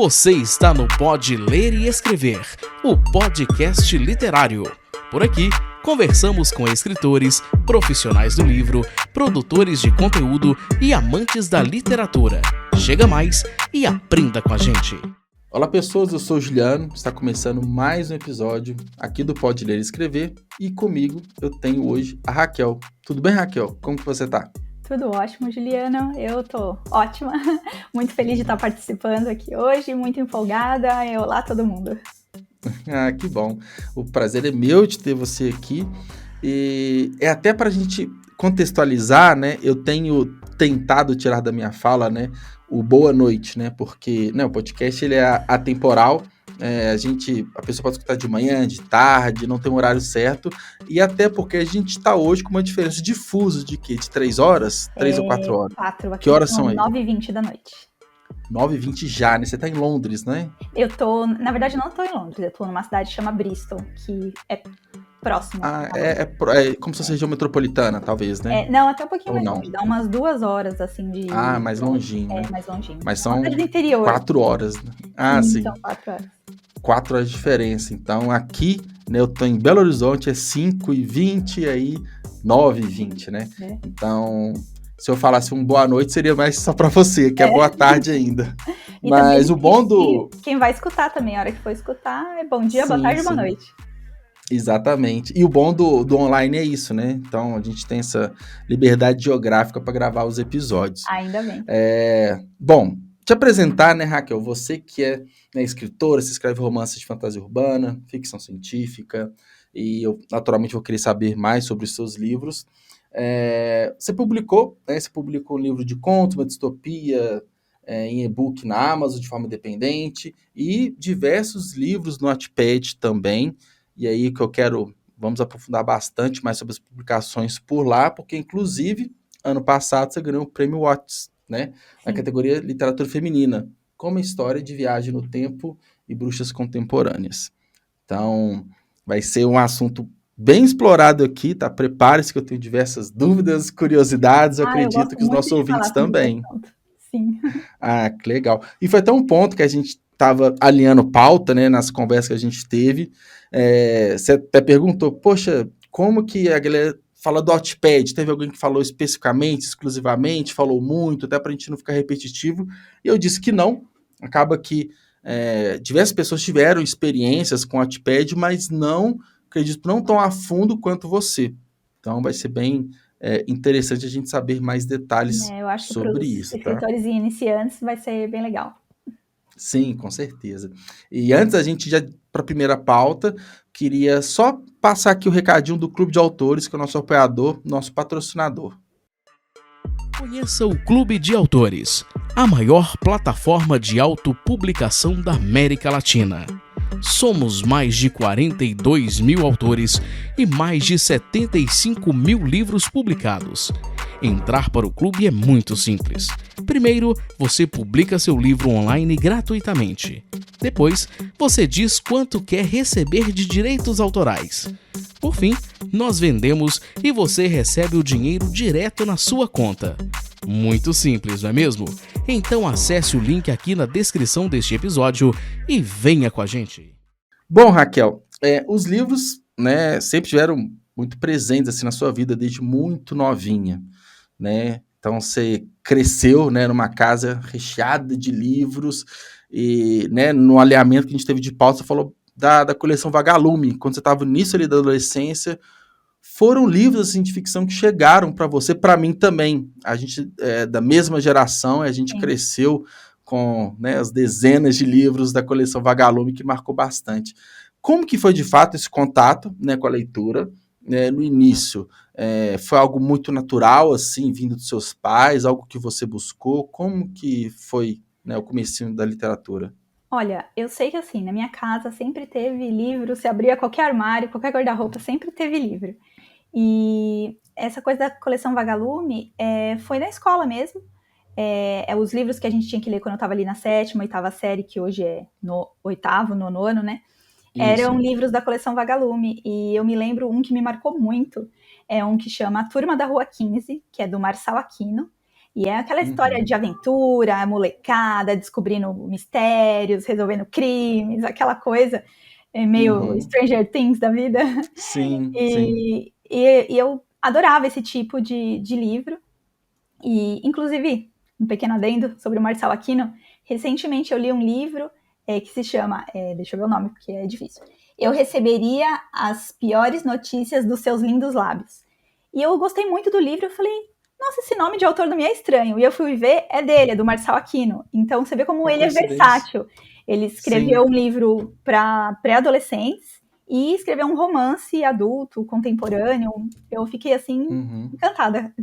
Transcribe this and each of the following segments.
Você está no Pode Ler e Escrever, o podcast literário. Por aqui, conversamos com escritores, profissionais do livro, produtores de conteúdo e amantes da literatura. Chega mais e aprenda com a gente. Olá pessoas, eu sou o Juliano, está começando mais um episódio aqui do Pode Ler e Escrever e comigo eu tenho hoje a Raquel. Tudo bem, Raquel? Como que você tá? Tudo ótimo, Juliano. Eu tô ótima. Muito feliz de estar participando aqui hoje, muito empolgada. Olá, todo mundo. Ah, que bom. O prazer é meu de ter você aqui. E é até para a gente contextualizar, né? Eu tenho tentado tirar da minha fala, né? O boa noite, né? Porque o podcast ele é atemporal. A pessoa pode escutar de manhã, de tarde, não tem um horário certo. E até porque a gente está hoje com uma diferença de fuso de quê? De 3 horas? 3 ou 4 horas? 4. Que horas são aí? 9h20 da noite. 9h20 já, né? Você tá em Londres, né? Na verdade, não tô em Londres. Eu tô numa cidade que chama Bristol, que é próximo. É como se fosse região metropolitana, talvez, né? Não, até um pouquinho Ou mais não? longe. Dá umas 2 horas, assim, de... Mais longinho, né? Mais longinho. Mas são do interior. 4 horas, né? Sim. São 4 horas. 4 horas de diferença. Então, aqui, né, eu tô em Belo Horizonte, é 5h20 e aí 9h20, né? Então, se eu falasse um boa noite, seria mais só pra você, que é boa tarde ainda. E mas também, o bom do... Quem vai escutar também, a hora que for escutar, é bom dia, boa tarde, boa noite. Exatamente. E o bom do online é isso, né? Então, a gente tem essa liberdade geográfica para gravar os episódios. Ainda bem. Bom, te apresentar, né, Raquel? Você que é escritora, você escreve romances de fantasia urbana, ficção científica, e eu, naturalmente, vou querer saber mais sobre os seus livros. Você publicou um livro de contos, uma distopia, em e-book na Amazon de forma independente, e diversos livros no Wattpad também. E aí que vamos aprofundar bastante mais sobre as publicações por lá, porque inclusive, ano passado você ganhou o Prêmio Watts, né? Na categoria Literatura Feminina, como história de viagem no tempo e bruxas contemporâneas. Então, vai ser um assunto bem explorado aqui, tá? Prepare-se que eu tenho diversas dúvidas, curiosidades, eu acredito que os nossos ouvintes também. Sim. Ah, que legal. E foi até um ponto que a gente estava alinhando pauta, né, nas conversas que a gente teve. Você até perguntou, poxa, como que a galera fala do Wattpad? Teve alguém que falou especificamente, exclusivamente, falou muito, até para a gente não ficar repetitivo. E eu disse que não. Acaba que diversas pessoas tiveram experiências com o Wattpad, mas acredito, não tão a fundo quanto você. Então vai ser bem interessante a gente saber mais detalhes eu acho sobre que isso. escritores e iniciantes vai ser bem legal. Sim, com certeza. E antes a gente já para a primeira pauta, queria só passar aqui o recadinho do Clube de Autores, que é o nosso apoiador, nosso patrocinador. Conheça o Clube de Autores, a maior plataforma de autopublicação da América Latina. Somos mais de 42 mil autores e mais de 75 mil livros publicados. Entrar para o clube é muito simples. Primeiro, você publica seu livro online gratuitamente. Depois, você diz quanto quer receber de direitos autorais. Por fim, nós vendemos e você recebe o dinheiro direto na sua conta. Muito simples, não é mesmo? Então acesse o link aqui na descrição deste episódio e venha com a gente. Bom, Raquel, os livros, né, sempre estiveram muito presentes assim, na sua vida desde muito novinha, né? Então você cresceu, né, numa casa recheada de livros e, né, no alinhamento que a gente teve de pauta, você falou da coleção Vagalume, quando você estava no início ali da adolescência. Foram livros assim, de ficção que chegaram para você, para mim também. A gente é da mesma geração, a gente cresceu com, né, as dezenas de livros da coleção Vagalume, que marcou bastante. Como que foi, de fato, esse contato, né, com a leitura? No início, foi algo muito natural, assim, vindo dos seus pais, algo que você buscou? Como que foi, né, o comecinho da literatura? Olha, eu sei que assim, na minha casa sempre teve livro, se abria qualquer armário, qualquer guarda-roupa, sempre teve livro. E essa coisa da coleção Vagalume foi na escola mesmo. Os livros que a gente tinha que ler quando eu estava ali na 7ª, 8ª série, que hoje é no 8º, no 9º, né? Eram livros da coleção Vagalume. E eu me lembro um que me marcou muito, é um que chama A Turma da Rua 15, que é do Marçal Aquino. E é aquela história de aventura, molecada, descobrindo mistérios, resolvendo crimes, aquela coisa meio Stranger Things da vida. Sim, sim. E eu adorava esse tipo de livro. E, inclusive, um pequeno adendo sobre o Marçal Aquino, recentemente eu li um livro que se chama, deixa eu ver o nome, porque é difícil, Eu Receberia as Piores Notícias dos Seus Lindos Lábios. E eu gostei muito do livro, eu falei, nossa, esse nome de autor não me é estranho. E eu fui ver, é dele, é do Marçal Aquino. Então você vê como Uma ele é coincidência. versátil. Ele escreveu Sim. um livro para pré-adolescentes e escreveu um romance adulto, contemporâneo. Eu fiquei, assim, encantada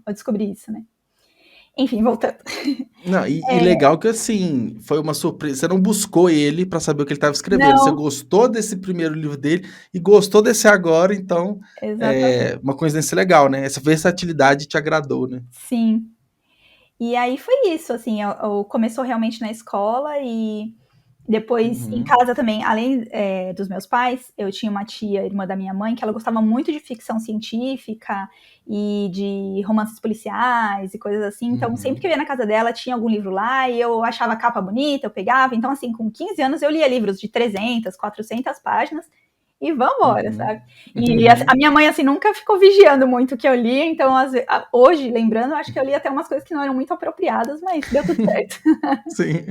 a descobrir isso, né? Enfim, voltando. Não, e legal que, assim, foi uma surpresa. Você não buscou ele pra saber o que ele estava escrevendo. Você Não, gostou desse primeiro livro dele e gostou desse agora, então exatamente. uma coincidência legal, né? Essa versatilidade te agradou, né? Sim. E aí foi isso, assim, eu começou realmente na escola e depois em casa também, além dos meus pais, eu tinha uma tia, irmã da minha mãe, que ela gostava muito de ficção científica e de romances policiais e coisas assim. Então, sempre que eu ia na casa dela, tinha algum livro lá e eu achava a capa bonita, eu pegava. Então, assim, com 15 anos eu lia livros de 300, 400 páginas e vambora, sabe? E a minha mãe, assim, nunca ficou vigiando muito o que eu lia. Então, hoje, lembrando, acho que eu li até umas coisas que não eram muito apropriadas, mas deu tudo certo. Sim.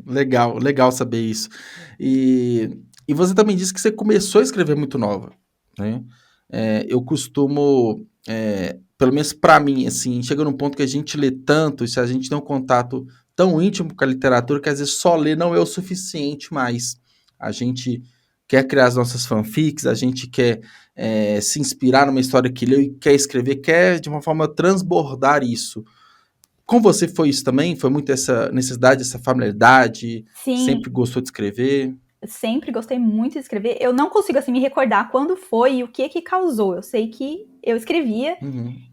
Legal, legal saber isso. E você também disse que você começou a escrever muito nova, né? Eu costumo, pelo menos para mim, assim, chega num ponto que a gente lê tanto, e se a gente tem um contato tão íntimo com a literatura, que às vezes só ler não é o suficiente mais. A gente quer criar as nossas fanfics, a gente quer se inspirar numa história que leu e quer escrever, quer de uma forma transbordar isso. Com você foi isso também? Foi muito essa necessidade, essa familiaridade? Sim, Sempre gostou de escrever? eu sempre gostei muito de escrever. Eu não consigo, assim, me recordar quando foi e o que causou. Eu sei que eu escrevia,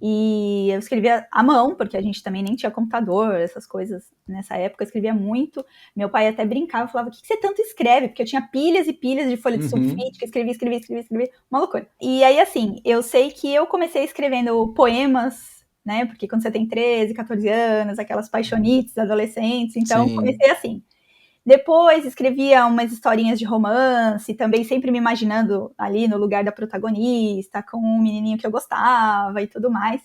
e eu escrevia à mão, porque a gente também nem tinha computador, essas coisas nessa época. Eu escrevia muito. Meu pai até brincava, falava, o que você tanto escreve? Porque eu tinha pilhas e pilhas de folha de sulfite, que eu escrevia, uma loucura. E aí, assim, eu sei que eu comecei escrevendo poemas, né? Porque quando você tem 13, 14 anos, aquelas paixonites adolescentes, então Sim. comecei assim. Depois escrevia umas historinhas de romance, também sempre me imaginando ali no lugar da protagonista, com um menininho que eu gostava e tudo mais.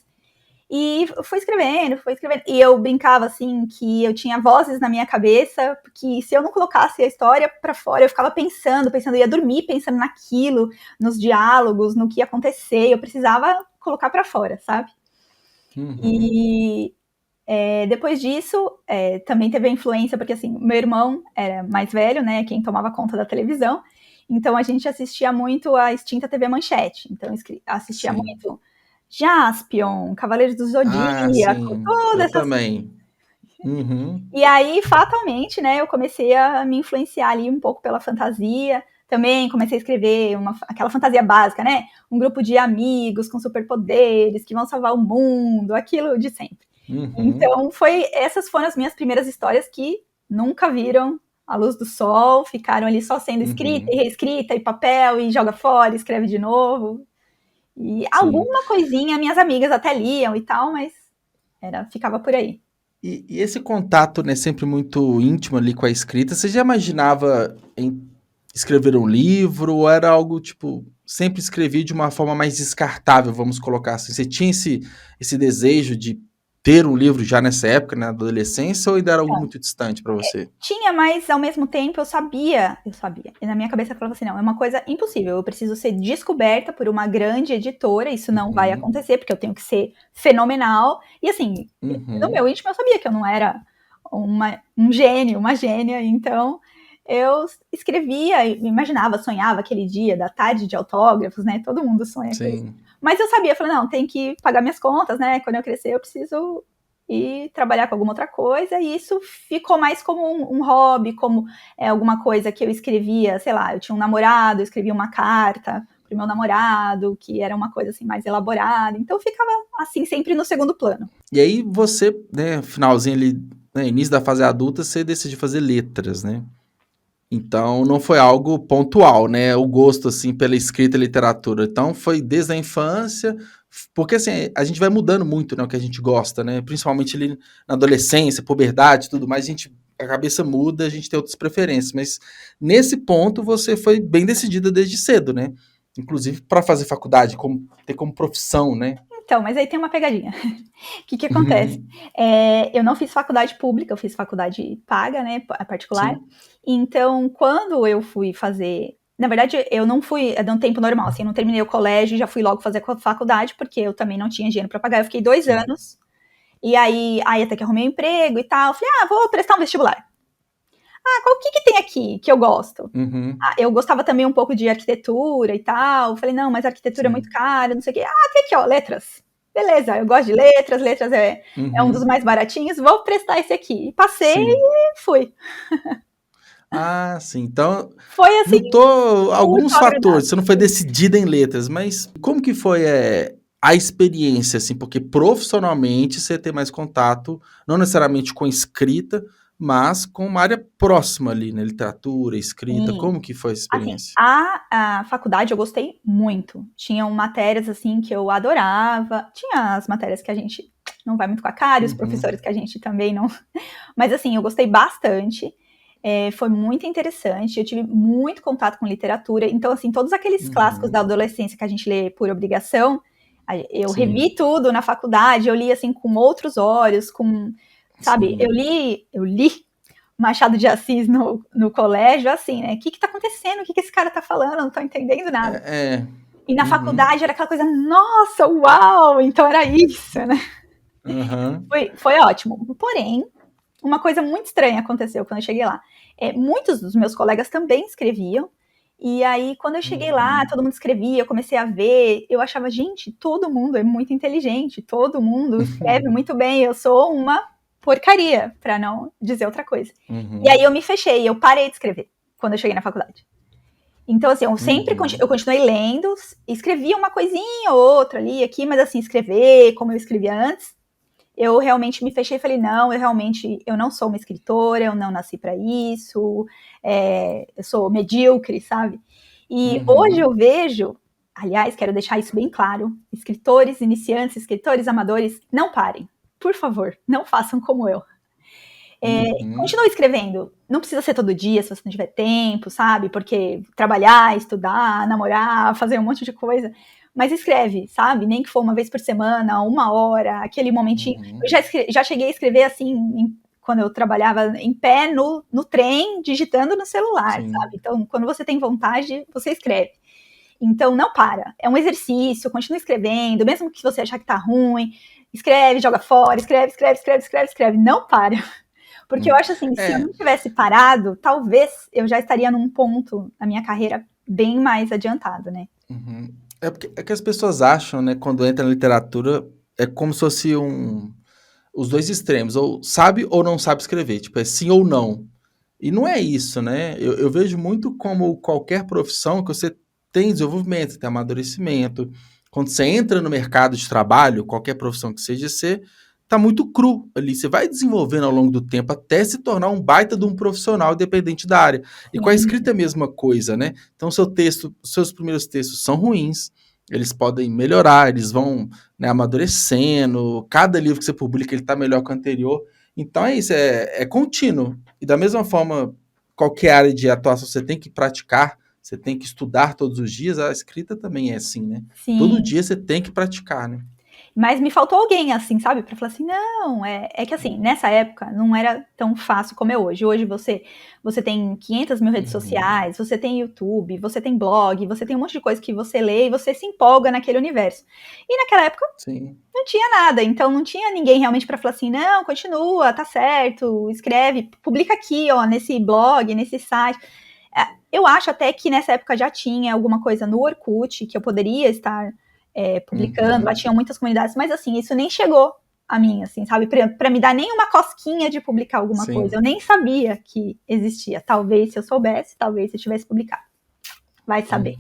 E fui escrevendo. E eu brincava assim que eu tinha vozes na minha cabeça, porque se eu não colocasse a história para fora, eu ficava pensando, eu ia dormir pensando naquilo, nos diálogos, no que ia acontecer. Eu precisava colocar para fora, sabe? E depois disso, também teve a influência, porque assim, meu irmão era mais velho, né, quem tomava conta da televisão, então a gente assistia muito a extinta TV Manchete, então assistia Sim. muito Jaspion, Cavaleiros do Ah, Zodíaco, sim. todas Eu essas... também. Uhum. E aí, fatalmente, né, eu comecei a me influenciar ali um pouco pela fantasia, também comecei a escrever aquela fantasia básica, né, um grupo de amigos com superpoderes que vão salvar o mundo, aquilo de sempre. Então, essas foram as minhas primeiras histórias que nunca viram a luz do sol, ficaram ali só sendo escrita e reescrita, e papel, e joga fora, escreve de novo. E Sim. alguma coisinha minhas amigas até liam e tal, mas ficava por aí. E esse contato, né, sempre muito íntimo ali com a escrita, você já imaginava em escrever um livro ou era algo, tipo, sempre escrevi de uma forma mais descartável, vamos colocar assim? Você tinha esse desejo de ter um livro já nessa época, na adolescência, ou ainda era algo Então, muito distante para você? tinha, mas ao mesmo tempo eu sabia. E na minha cabeça eu falava assim, não, é uma coisa impossível, eu preciso ser descoberta por uma grande editora, isso não vai acontecer, porque eu tenho que ser fenomenal. E assim, no meu íntimo eu sabia que eu não era um gênio, uma gênia, então eu escrevia, imaginava, sonhava aquele dia da tarde de autógrafos, né? Todo mundo sonha com isso. Sim. Mas eu sabia, falei, não, tem que pagar minhas contas, né? Quando eu crescer eu preciso ir trabalhar com alguma outra coisa, e isso ficou mais como um hobby, como alguma coisa que eu escrevia, sei lá, eu tinha um namorado, eu escrevia uma carta pro meu namorado, que era uma coisa assim mais elaborada, então ficava assim sempre no segundo plano. E aí você, né, finalzinho ali, né, início da fase adulta, você decidiu fazer letras, né? Então não foi algo pontual, né? O gosto assim pela escrita e literatura. Então foi desde a infância, Porque, assim, a gente vai mudando muito, né, o que a gente gosta, né? Principalmente ali na adolescência, puberdade e tudo mais, a cabeça muda, a gente tem outras preferências. Mas nesse ponto você foi bem decidida desde cedo, né? Inclusive para fazer faculdade, ter como profissão, né? Então, mas aí tem uma pegadinha. O que acontece? Eu não fiz faculdade pública, eu fiz faculdade paga, né, particular. Sim. Então, quando eu fui fazer... Na verdade, eu não fui de um tempo normal, assim, eu não terminei o colégio e já fui logo fazer faculdade, porque eu também não tinha dinheiro para pagar. Eu fiquei 2 anos, e aí até que arrumei um emprego e tal. Eu falei, vou prestar um vestibular. O que tem aqui que eu gosto? Eu gostava também um pouco de arquitetura e tal. Eu falei, não, mas arquitetura é muito cara, não sei o quê. Tem aqui, ó, letras. Beleza, eu gosto de letras é um dos mais baratinhos, vou prestar esse aqui. E passei e fui. Sim. Então, foi assim, juntou alguns fatores. Você não foi decidida em letras, mas como que foi a experiência, assim? Porque profissionalmente você tem mais contato, não necessariamente com escrita, mas com uma área próxima ali, né? Literatura, escrita. Sim. Como que foi essa experiência? Assim, a faculdade eu gostei muito. Tinham matérias, assim, que eu adorava. Tinha as matérias que a gente não vai muito com a cara, e os professores que a gente também não... Mas, assim, eu gostei bastante. Foi muito interessante. Eu tive muito contato com literatura. Então, assim, todos aqueles clássicos da adolescência que a gente lê por obrigação, eu revi tudo na faculdade. Eu li, assim, com outros olhos, sabe? Eu li Machado de Assis no colégio, assim, né? O que tá acontecendo? O que esse cara tá falando? Eu não tô entendendo nada. E na faculdade era aquela coisa, nossa, uau! Então era isso, né? Foi ótimo. Porém, uma coisa muito estranha aconteceu quando eu cheguei lá. Muitos dos meus colegas também escreviam, e aí quando eu cheguei lá, todo mundo escrevia, eu comecei a ver, eu achava, gente, todo mundo é muito inteligente, todo mundo escreve muito bem, eu sou uma porcaria, para não dizer outra coisa. E aí eu me fechei, eu parei de escrever quando eu cheguei na faculdade. Então, assim, eu sempre eu continuei lendo, escrevia uma coisinha ou outra ali, aqui, mas assim, escrever como eu escrevia antes, eu realmente me fechei e falei, não, eu não sou uma escritora, eu não nasci para isso, eu sou medíocre, sabe? E hoje eu vejo, aliás, quero deixar isso bem claro, escritores iniciantes, escritores amadores, não parem. Por favor, não façam como eu. Continue escrevendo. Não precisa ser todo dia, se você não tiver tempo, sabe? Porque trabalhar, estudar, namorar, fazer um monte de coisa. Mas escreve, sabe? Nem que for uma vez por semana, 1 hora, aquele momentinho. Eu já cheguei a escrever assim, quando eu trabalhava em pé, no trem, digitando no celular, sabe? Então, quando você tem vontade, você escreve. Então, não para. É um exercício, continua escrevendo, mesmo que você achar que tá ruim, escreve, joga fora, escreve. Não para. Porque eu acho assim, se eu não tivesse parado, talvez eu já estaria num ponto na minha carreira bem mais adiantado, né? É que as pessoas acham, né, quando entra na literatura, é como se fosse os dois extremos, ou sabe ou não sabe escrever, tipo, é sim ou não. E não é isso, né? Eu vejo muito como qualquer profissão que você tem desenvolvimento, tem amadurecimento. Quando você entra no mercado de trabalho, qualquer profissão que seja, você tá muito cru ali. Você vai desenvolvendo ao longo do tempo até se tornar um baita de um profissional independente da área. E com a escrita é a mesma coisa, né? Então, seus primeiros textos são ruins, eles podem melhorar, eles vão, né, amadurecendo. Cada livro que você publica, ele tá melhor que o anterior. Então é isso, é contínuo. E da mesma forma, qualquer área de atuação você tem que praticar, você tem que estudar todos os dias, a escrita também é assim, né? Sim. Todo dia você tem que praticar, né? Mas me faltou alguém, assim, sabe? Pra falar assim, não, é que assim, nessa época não era tão fácil como é hoje. Hoje você tem 500 mil redes sociais, você tem YouTube, você tem blog, você tem um monte de coisa que você lê e você se empolga naquele universo. E naquela época não tinha nada, então não tinha ninguém realmente pra falar assim, não, continua, tá certo, escreve, publica aqui, ó, nesse blog, nesse site. Eu acho até que nessa época já tinha alguma coisa no Orkut que eu poderia estar publicando, lá tinha muitas comunidades, mas assim, isso nem chegou a mim, assim, sabe, pra me dar nem uma cosquinha de publicar alguma coisa, eu nem sabia que existia, talvez se eu soubesse, talvez se eu tivesse publicado, vai saber.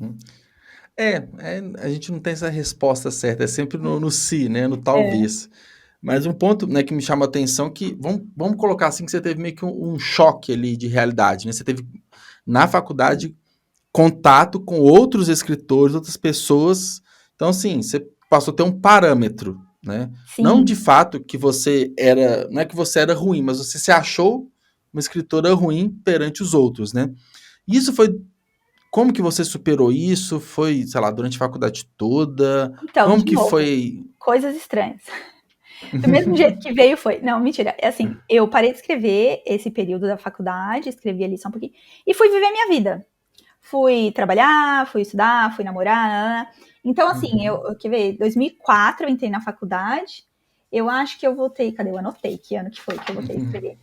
A gente não tem essa resposta certa, é sempre no si, né, no talvez. Mas um ponto, né, que me chama a atenção que, vamos colocar assim, que você teve meio que um choque ali de realidade, né, você teve na faculdade contato com outros escritores, outras pessoas. Então, assim, você passou a ter um parâmetro, né? Sim. Não de fato que você era, não é que você era ruim, mas você se achou uma escritora ruim perante os outros, né? Isso foi, como que você superou isso? Foi, sei lá, durante a faculdade toda? Então, Como de que novo, foi? coisas estranhas. Do mesmo jeito que veio, foi. Não, mentira. É assim, eu parei de escrever esse período da faculdade, escrevi ali só um pouquinho, e fui viver minha vida. Fui trabalhar, fui estudar, fui namorar. Então, assim, quer ver, 2004 eu entrei na faculdade, eu acho que eu voltei, cadê? Eu anotei que ano que foi que eu voltei a escrever.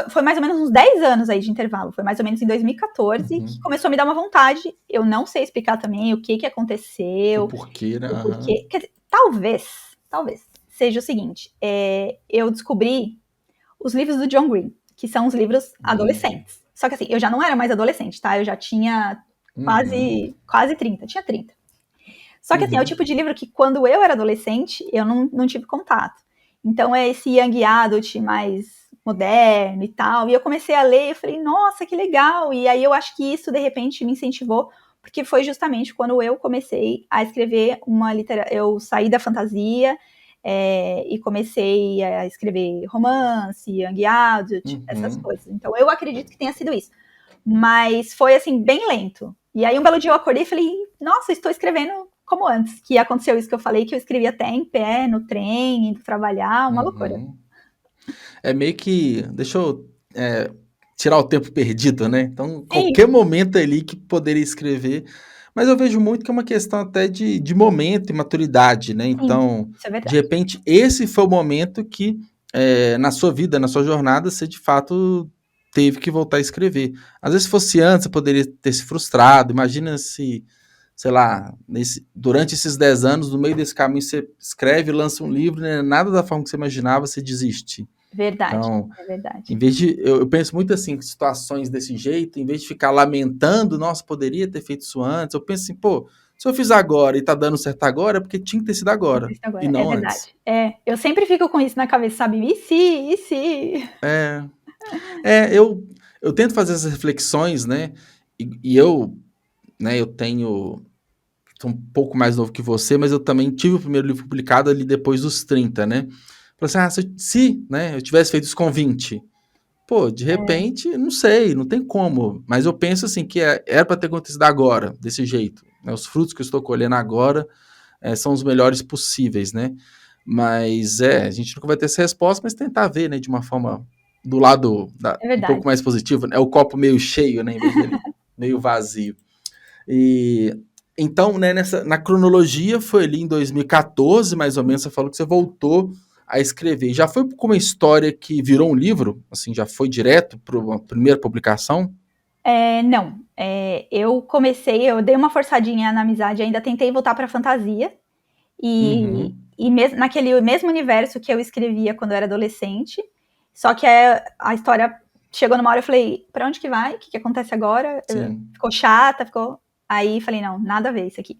Foi mais ou menos uns 10 anos aí de intervalo, foi mais ou menos em 2014 que começou a me dar uma vontade, eu não sei explicar também o que aconteceu, O porquê, né? o porquê, quer dizer, talvez, seja o seguinte, eu descobri os livros do John Green, que são os livros adolescentes. Só que assim, eu já não era mais adolescente, tá? Eu já tinha quase 30, tinha 30. Só que assim, é o tipo de livro que quando eu era adolescente, eu não tive contato. Então é esse young adult mais moderno e tal. E eu comecei a ler e falei, nossa, que legal. E aí eu acho que isso, de repente, me incentivou, porque foi justamente quando eu comecei a escrever uma literatura. Eu saí da fantasia e comecei a escrever romance, young adult, essas coisas. Então eu acredito que tenha sido isso. Mas foi assim, bem lento. E aí um belo dia eu acordei e falei, nossa, estou escrevendo como antes. Que aconteceu isso que eu falei, que eu escrevi até em pé, no trem, indo trabalhar, uma loucura. É meio que, deixa eu tirar o tempo perdido, né? Então, qualquer momento ali que poderia escrever. Mas eu vejo muito que é uma questão até de momento e maturidade, né? Então, isso é verdade. de repente, esse foi o momento que, na sua vida, na sua jornada, você de fato teve que voltar a escrever. Às vezes, se fosse antes, você poderia ter se frustrado. Imagina se, sei lá, durante esses 10 anos, no meio desse caminho, você escreve, lança um livro, né? Nada da forma que você imaginava, você desiste. Verdade, Então, é verdade. em vez de. Eu penso muito assim, situações desse jeito, em vez de ficar lamentando, nossa, poderia ter feito isso antes, eu penso assim, pô, se eu fiz agora e tá dando certo agora, é porque tinha que ter sido agora. E não é antes. verdade. Eu sempre fico com isso na cabeça, sabe? E se? E se? Eu tento fazer essas reflexões, né? E eu, né, eu tenho. Sou um pouco mais novo que você, mas eu também tive o primeiro livro publicado ali depois dos 30, né? Falei assim, se né, eu tivesse feito isso com 20, pô, de repente, não sei, não tem como. Mas eu penso assim, que era para ter acontecido agora, desse jeito. Né? Os frutos que eu estou colhendo agora são os melhores possíveis, né? Mas a gente nunca vai ter essa resposta, mas tentar ver, né, de uma forma do lado um pouco mais positivo. É o copo meio cheio, né, em vez dele meio vazio. E então, né, na cronologia, foi ali em 2014, mais ou menos, você falou que você voltou a escrever. Já foi com uma história que virou um livro? Assim, já foi direto para uma primeira publicação? Não. Eu dei uma forçadinha na amizade, ainda tentei voltar para fantasia. E naquele mesmo universo que eu escrevia quando eu era adolescente. Só que a história chegou numa hora, eu falei, pra onde que vai? O que acontece agora? Ficou chata, Aí falei, não, nada a ver isso aqui.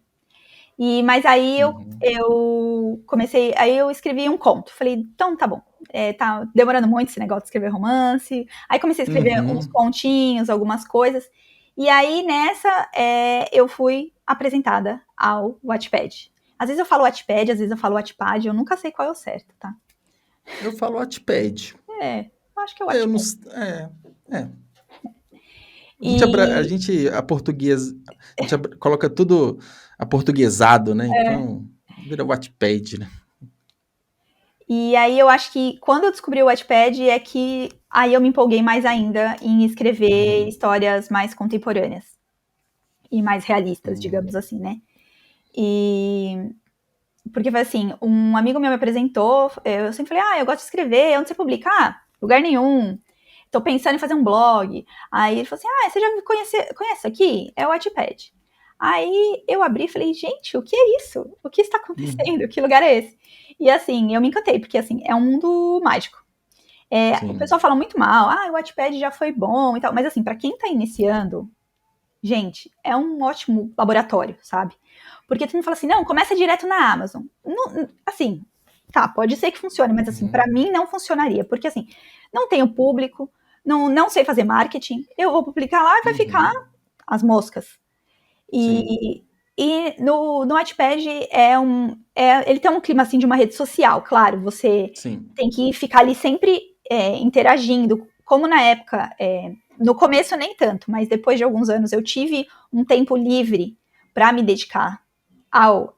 Mas aí eu comecei, aí eu escrevi um conto. Falei, então tá bom. Tá demorando muito esse negócio de escrever romance. Aí comecei a escrever uns pontinhos, algumas coisas. E aí nessa eu fui apresentada ao Wattpad. Às vezes eu falo Wattpad, às vezes eu falo Wattpad, eu nunca sei qual é o certo, tá? Eu falo Wattpad. Eu acho que é Wattpad. A gente coloca tudo aportuguesado, né? Então, vira Wattpad, né? E aí eu acho que quando eu descobri o Wattpad é que aí eu me empolguei mais ainda em escrever histórias mais contemporâneas e mais realistas, digamos assim, né? Porque foi assim, um amigo meu me apresentou, eu sempre falei, eu gosto de escrever, onde você publica? Lugar nenhum. Tô pensando em fazer um blog. Aí ele falou assim, você já conhece aqui? É o Wattpad. Aí eu abri e falei, gente, o que é isso? O que está acontecendo? Que lugar é esse? E assim, eu me encantei, porque assim, é um mundo mágico. O pessoal fala muito mal, o Wattpad já foi bom e tal, mas assim, pra quem tá iniciando, gente, é um ótimo laboratório, sabe? Porque todo mundo fala assim, não, começa direto na Amazon. Não, assim, tá, pode ser que funcione, mas assim, pra mim não funcionaria, porque assim, não tenho público, não sei fazer marketing, eu vou publicar lá e vai ficar as moscas. E no Wattpad ele tem um clima assim de uma rede social, claro, você Sim. tem que ficar ali sempre interagindo, como na época, no começo nem tanto, mas depois de alguns anos eu tive um tempo livre para me dedicar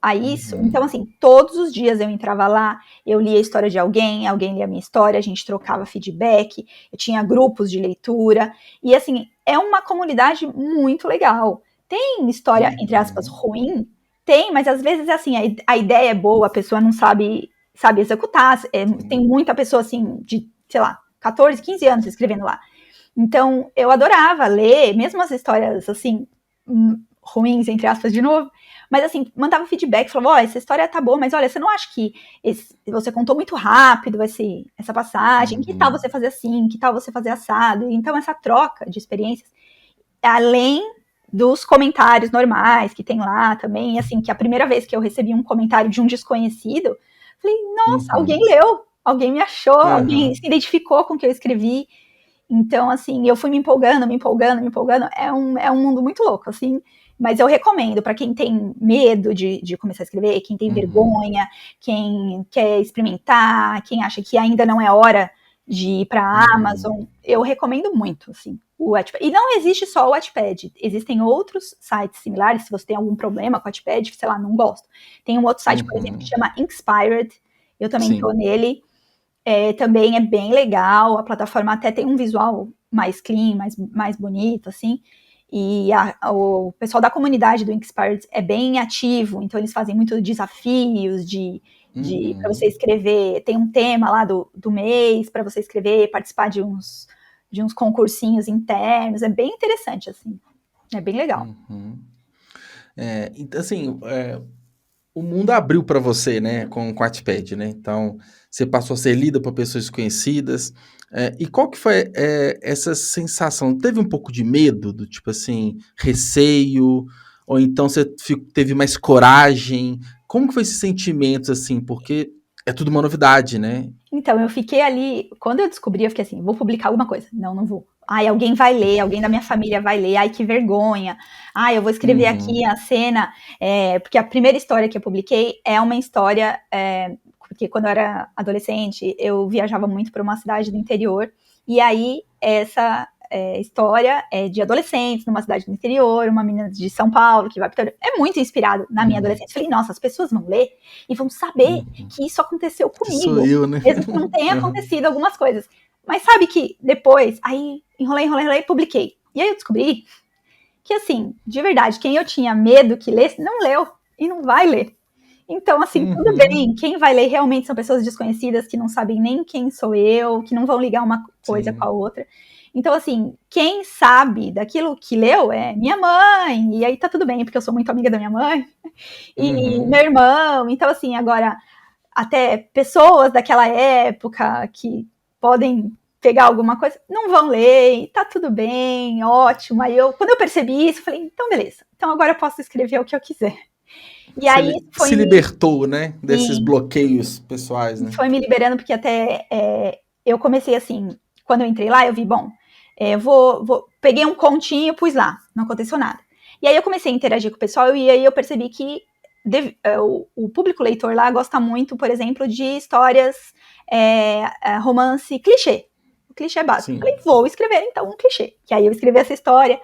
a isso. Então, assim, todos os dias eu entrava lá, eu lia a história de alguém lia a minha história, a gente trocava feedback, eu tinha grupos de leitura, e assim, é uma comunidade muito legal. Tem história, entre aspas, ruim? Tem, mas às vezes, assim, a ideia é boa, a pessoa não sabe executar. Tem muita pessoa, assim, de, sei lá, 14, 15 anos escrevendo lá. Então, eu adorava ler, mesmo as histórias, assim, ruins, entre aspas, de novo, mas, assim, mandava feedback, falava, essa história tá boa, mas olha, você não acha que você contou muito rápido essa passagem? Que tal você fazer assim? Que tal você fazer assado? Então, essa troca de experiências, além dos comentários normais que tem lá também, assim, que a primeira vez que eu recebi um comentário de um desconhecido, falei, nossa, alguém leu, alguém me achou, alguém se identificou com o que eu escrevi. Então, assim, eu fui me empolgando, é um mundo muito louco, assim, mas eu recomendo para quem tem medo de começar a escrever, quem tem vergonha, quem quer experimentar, quem acha que ainda não é hora de ir para a Amazon, eu recomendo muito, assim, o Wattpad. E não existe só o Wattpad, existem outros sites similares, se você tem algum problema com o Wattpad, sei lá, não gosto. Tem um outro site, por exemplo, que chama Inspired, eu também estou nele, também é bem legal, a plataforma até tem um visual mais clean, mais bonito, assim, e o pessoal da comunidade do Inspired é bem ativo, então eles fazem muito desafios para você escrever, tem um tema lá do mês para você escrever, participar de uns concursinhos internos, é bem interessante, assim, é bem legal. Então, assim, o mundo abriu para você, né, com o Wattpad, né? Então, você passou a ser lida por pessoas desconhecidas. E qual que foi essa sensação? Teve um pouco de medo, do tipo assim, receio? Ou então você teve mais coragem? Como que foi esse sentimento, assim? Porque é tudo uma novidade, né? Então, eu fiquei ali, quando eu descobri, eu fiquei assim, vou publicar alguma coisa. Não vou. Ai, alguém vai ler, alguém da minha família vai ler, ai, que vergonha. Ai, eu vou escrever aqui a cena, porque a primeira história que eu publiquei é uma história, porque quando eu era adolescente, eu viajava muito para uma cidade do interior, e aí essa história é de adolescentes numa cidade do interior, uma menina de São Paulo que vai para é muito inspirado na minha adolescência. Falei, nossa, as pessoas vão ler e vão saber que isso aconteceu comigo, sou eu, né? mesmo que não tenha acontecido algumas coisas. Mas sabe que depois, aí enrolei, publiquei. E aí eu descobri que, assim, de verdade, quem eu tinha medo que lesse, não leu e não vai ler. Então, assim, tudo bem, quem vai ler realmente são pessoas desconhecidas que não sabem nem quem sou eu, que não vão ligar uma coisa com a outra. Então, assim, quem sabe daquilo que leu é minha mãe, e aí tá tudo bem, porque eu sou muito amiga da minha mãe, e meu irmão. Então, assim, agora, até pessoas daquela época que podem pegar alguma coisa, não vão ler, e tá tudo bem, ótimo. Aí quando eu percebi isso, eu falei, então beleza, então agora eu posso escrever o que eu quiser. E aí se libertou, né, desses bloqueios pessoais, né? Foi me liberando, porque até eu comecei assim, quando eu entrei lá, eu vi, bom, peguei um continho e pus lá, não aconteceu nada. E aí eu comecei a interagir com o pessoal, e aí eu percebi que o público leitor lá gosta muito, por exemplo, de histórias, romance clichê. O clichê básico. Eu falei, vou escrever então um clichê. Que aí eu escrevi essa história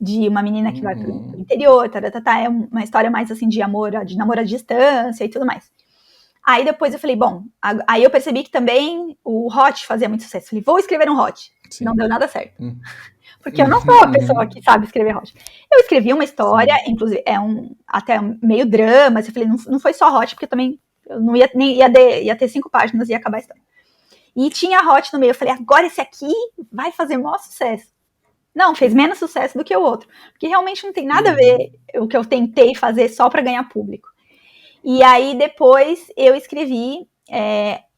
de uma menina que vai pro interior, é uma história mais assim de namoro à distância e tudo mais. Aí depois eu falei, bom, aí eu percebi que também o hot fazia muito sucesso. Falei, vou escrever um hot. Não deu nada certo. Porque eu não sou a pessoa que sabe escrever hot. Eu escrevi uma história, inclusive, até meio drama, assim, eu falei, não foi só hot, porque também eu não ia ter 5 páginas e ia acabar a história. E tinha hot no meio, eu falei, agora esse aqui vai fazer o maior sucesso. Não, fez menos sucesso do que o outro. Porque realmente não tem nada a ver o que eu tentei fazer só para ganhar público. E aí depois eu escrevi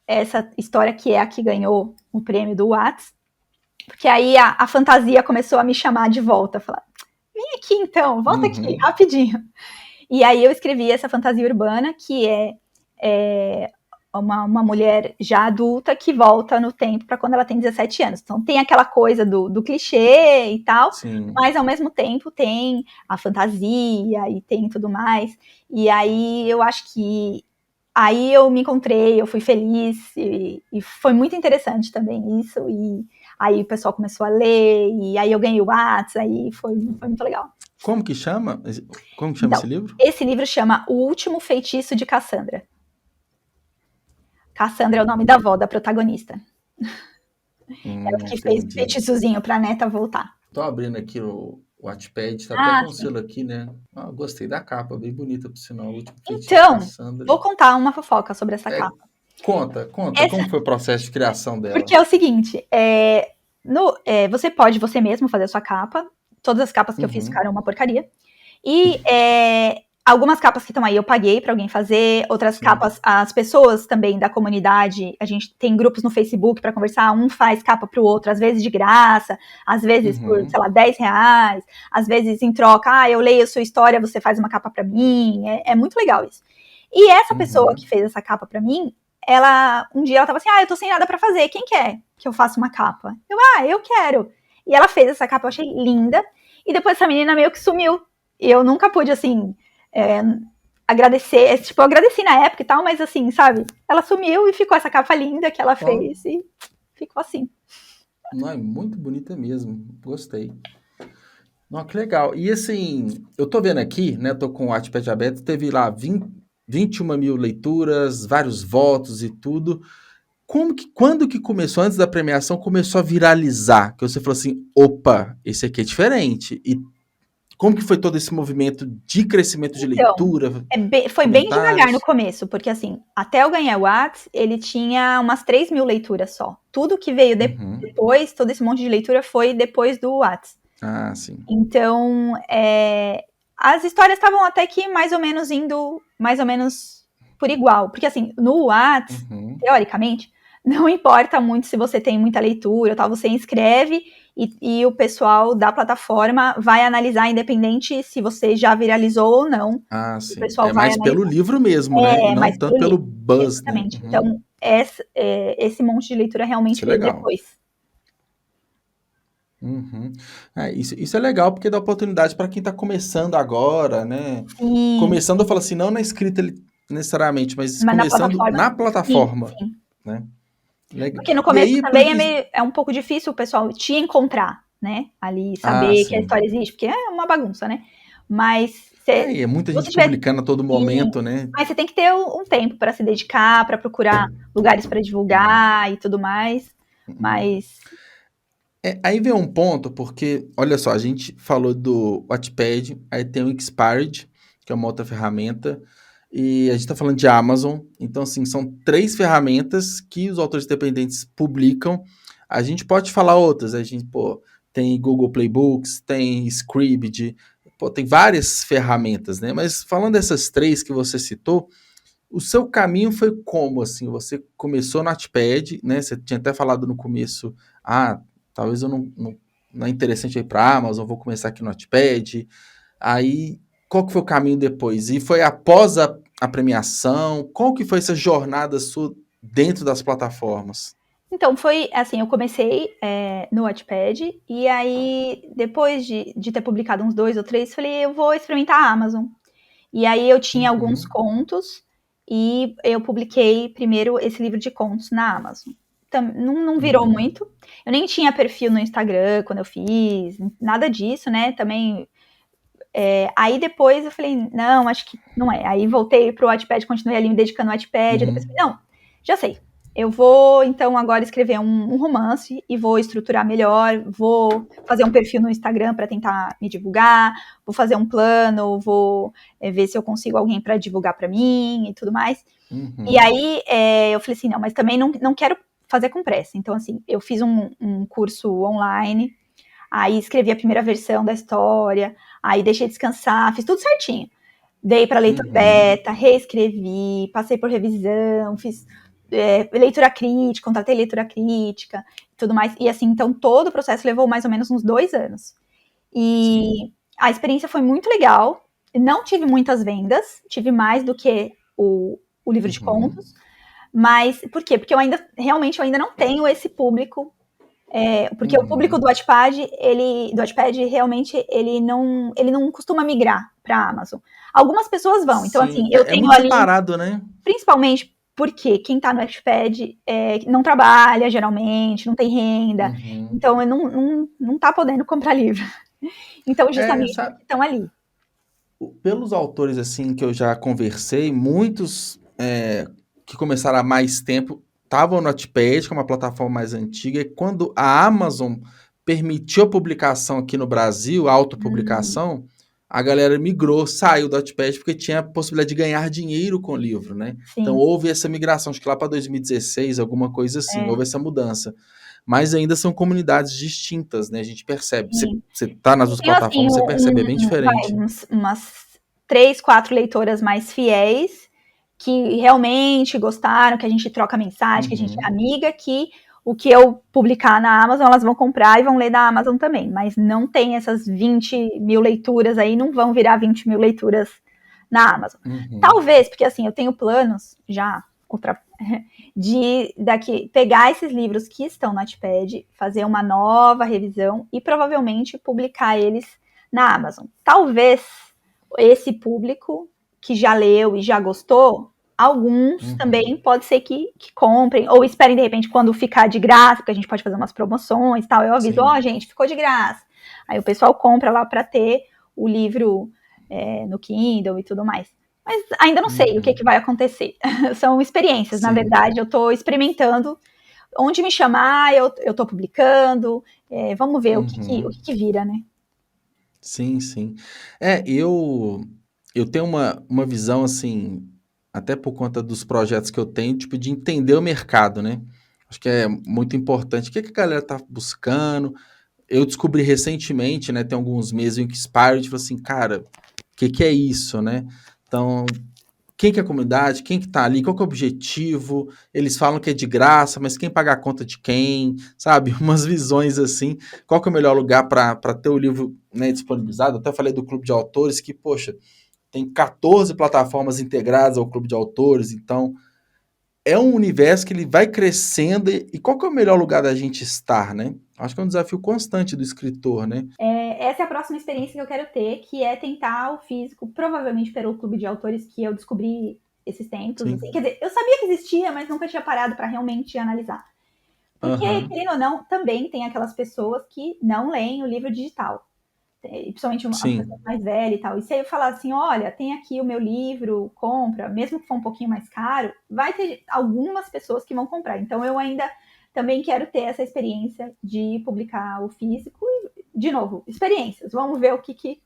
essa história que é a que ganhou o prêmio do What's, porque aí a fantasia começou a me chamar de volta, falar, vem aqui então, volta aqui, rapidinho. E aí eu escrevi essa fantasia urbana, que é uma mulher já adulta que volta no tempo para quando ela tem 17 anos. Então tem aquela coisa do clichê e tal, Sim. mas ao mesmo tempo tem a fantasia e tem tudo mais. E aí eu acho que aí eu me encontrei, eu fui feliz e foi muito interessante também isso. E aí o pessoal começou a ler, e aí eu ganhei o WhatsApp, aí foi muito legal. Como que chama? Como que chama Então, esse livro? esse livro chama O Último Feitiço de Cassandra. Cassandra é o nome da avó da protagonista. Ela que fez o Entendi. feitiçozinho pra neta voltar. Tô abrindo aqui o Wattpad, tá até com o sim. selo aqui, né? Gostei da capa, bem bonita, por sinal. O último feitiço de Então, Cassandra. vou contar uma fofoca sobre essa capa. Conta, como foi o processo de criação dela? Porque é o seguinte, você pode você mesmo fazer a sua capa. Todas as capas que eu fiz ficaram uma porcaria. E algumas capas que estão aí eu paguei para alguém fazer, outras capas, as pessoas também da comunidade, a gente tem grupos no Facebook para conversar, um faz capa pro outro, às vezes de graça, às vezes por, sei lá, R$10, às vezes em troca, eu leio a sua história, você faz uma capa para mim, é muito legal isso. E essa pessoa que fez essa capa para mim, um dia ela tava assim, eu tô sem nada para fazer, quem quer que eu faça uma capa? Eu quero. E ela fez essa capa, eu achei linda, e depois essa menina meio que sumiu. E eu nunca pude, assim, agradecer, tipo, eu agradeci na época e tal, mas assim, sabe, ela sumiu e ficou essa capa linda que ela fez e ficou assim. Não, é muito bonita mesmo, gostei. Não, que legal. E assim, eu tô vendo aqui, né, tô com o Wattpad aberto, teve lá 21 mil leituras, vários votos e tudo. Quando que começou, antes da premiação, começou a viralizar? Que você falou assim, opa, esse aqui é diferente. E como que foi todo esse movimento de crescimento de leitura? Foi bem devagar no começo, porque assim, até eu ganhar o Whats, ele tinha umas 3 mil leituras só. Tudo que veio depois, todo esse monte de leitura foi depois do Whats. Ah, sim. Então, as histórias estavam até que mais ou menos indo, mais ou menos por igual. Porque assim, no Whats, teoricamente, não importa muito se você tem muita leitura, tal, você inscreve e o pessoal da plataforma vai analisar, independente se você já viralizou ou não. Ah, sim. O pessoal é mais pelo livro mesmo, né? E não tanto pelo buzz, exatamente. né? Então, esse monte de leitura realmente veio depois. Isso é legal, porque dá oportunidade para quem está começando agora, né? Sim. Começando, eu falo assim, não na escrita necessariamente, mas começando na plataforma. Sim. Né? Legal. Porque no começo também é um pouco difícil o pessoal te encontrar, né? Ali, saber que a história existe, porque é uma bagunça, né? Mas é muita gente publicando a todo momento, né? Mas você tem que ter um tempo para se dedicar, para procurar lugares para divulgar e tudo mais. Mas aí vem um ponto, porque, olha só, a gente falou do Wattpad, aí tem o Expired, que é uma outra ferramenta, e a gente está falando de Amazon, então, assim, são 3 ferramentas que os autores independentes publicam. A gente pode falar outras, a gente, tem Google Playbooks, tem Scribd, tem várias ferramentas, né? Mas falando dessas 3 que você citou, o seu caminho foi como, assim? Você começou no Wattpad, né? Você tinha até falado no começo, talvez eu não é interessante ir para a Amazon, vou começar aqui no Wattpad. Aí, qual que foi o caminho depois? E foi após a premiação? Qual que foi essa jornada sua dentro das plataformas? Então, foi assim, eu comecei no Wattpad, e aí, depois de ter publicado uns 2 ou 3, falei, eu vou experimentar a Amazon. E aí eu tinha alguns contos, e eu publiquei primeiro esse livro de contos na Amazon. Não virou muito. Eu nem tinha perfil no Instagram quando eu fiz, nada disso, né? Também. Aí depois eu falei, não, acho que não é. Aí voltei pro Wattpad, continuei ali me dedicando ao Wattpad. Depois falei, não, já sei. Eu vou, então, agora escrever um romance e vou estruturar melhor, vou fazer um perfil no Instagram para tentar me divulgar, vou fazer um plano, vou ver se eu consigo alguém para divulgar para mim e tudo mais. E aí eu falei assim, não, mas também não quero fazer com pressa. Então, assim, eu fiz um curso online, aí escrevi a primeira versão da história, aí deixei descansar, fiz tudo certinho. Dei para leitura beta, reescrevi, passei por revisão, fiz leitura crítica, contratei leitura crítica, tudo mais. E assim, então todo o processo levou mais ou menos uns 2 anos. E a experiência foi muito legal. Não tive muitas vendas, tive mais do que o livro de contos, Mas por quê? Porque eu ainda não tenho esse público. Porque o público do Wattpad, realmente ele não costuma migrar para a Amazon. Algumas pessoas vão. Então, assim, eu tenho muito ali... separado, né? Principalmente porque quem está no Wattpad não trabalha, geralmente, não tem renda. Então, não tá podendo comprar livro. Então, justamente porque estão ali. Pelos autores, assim, que eu já conversei, muitos que começaram há mais tempo estavam no Wattpad, que é uma plataforma mais antiga, e quando a Amazon permitiu a publicação aqui no Brasil, a autopublicação, a galera migrou, saiu do Wattpad, porque tinha a possibilidade de ganhar dinheiro com o livro, né? Sim. Então houve essa migração, acho que lá para 2016, alguma coisa assim, houve essa mudança. Mas ainda são comunidades distintas, né? A gente percebe. Você tá nas duas plataformas, você percebe, é bem diferente. Umas 3, 4 leitoras mais fiéis, que realmente gostaram, que a gente troca mensagem, que a gente é amiga, que o que eu publicar na Amazon, elas vão comprar e vão ler da Amazon também. Mas não tem essas 20 mil leituras aí, não vão virar 20 mil leituras na Amazon. Talvez, porque assim, eu tenho planos já de pegar esses livros que estão no Wattpad, fazer uma nova revisão e provavelmente publicar eles na Amazon. Talvez esse público que já leu e já gostou, alguns também pode ser que comprem, ou esperem de repente quando ficar de graça, porque a gente pode fazer umas promoções e tal, eu aviso, gente, ficou de graça. Aí o pessoal compra lá para ter o livro no Kindle e tudo mais. Mas ainda não sei o que vai acontecer. São experiências, na verdade, eu estou experimentando. Onde me chamar, eu estou publicando, vamos ver o que vira, né? Sim, sim. Eu tenho uma visão, assim, até por conta dos projetos que eu tenho, tipo, de entender o mercado, né? Acho que é muito importante. O que a galera tá buscando? Eu descobri recentemente, né, tem alguns meses, o Inspired, falou assim, cara, o que é isso, né? Então, quem que é a comunidade? Quem que tá ali? Qual que é o objetivo? Eles falam que é de graça, mas quem paga a conta de quem? Sabe? Umas visões assim. Qual que é o melhor lugar para ter o livro, né, disponibilizado? Eu até falei do Clube de Autores, que, poxa, tem 14 plataformas integradas ao Clube de Autores, então é um universo que ele vai crescendo. E qual que é o melhor lugar da gente estar, né? Acho que é um desafio constante do escritor, né? Essa é a próxima experiência que eu quero ter, que é tentar o físico, provavelmente pelo Clube de Autores que eu descobri esses tempos. Assim. Quer dizer, eu sabia que existia, mas nunca tinha parado para realmente analisar. Porque, querendo ou não, também tem aquelas pessoas que não leem o livro digital. Principalmente uma pessoa mais velha e tal. E se eu falar assim, olha, tem aqui o meu livro, compra, mesmo que for um pouquinho mais caro, vai ter algumas pessoas que vão comprar. Então, eu ainda também quero ter essa experiência de publicar o físico e, de novo, experiências. Vamos ver o que...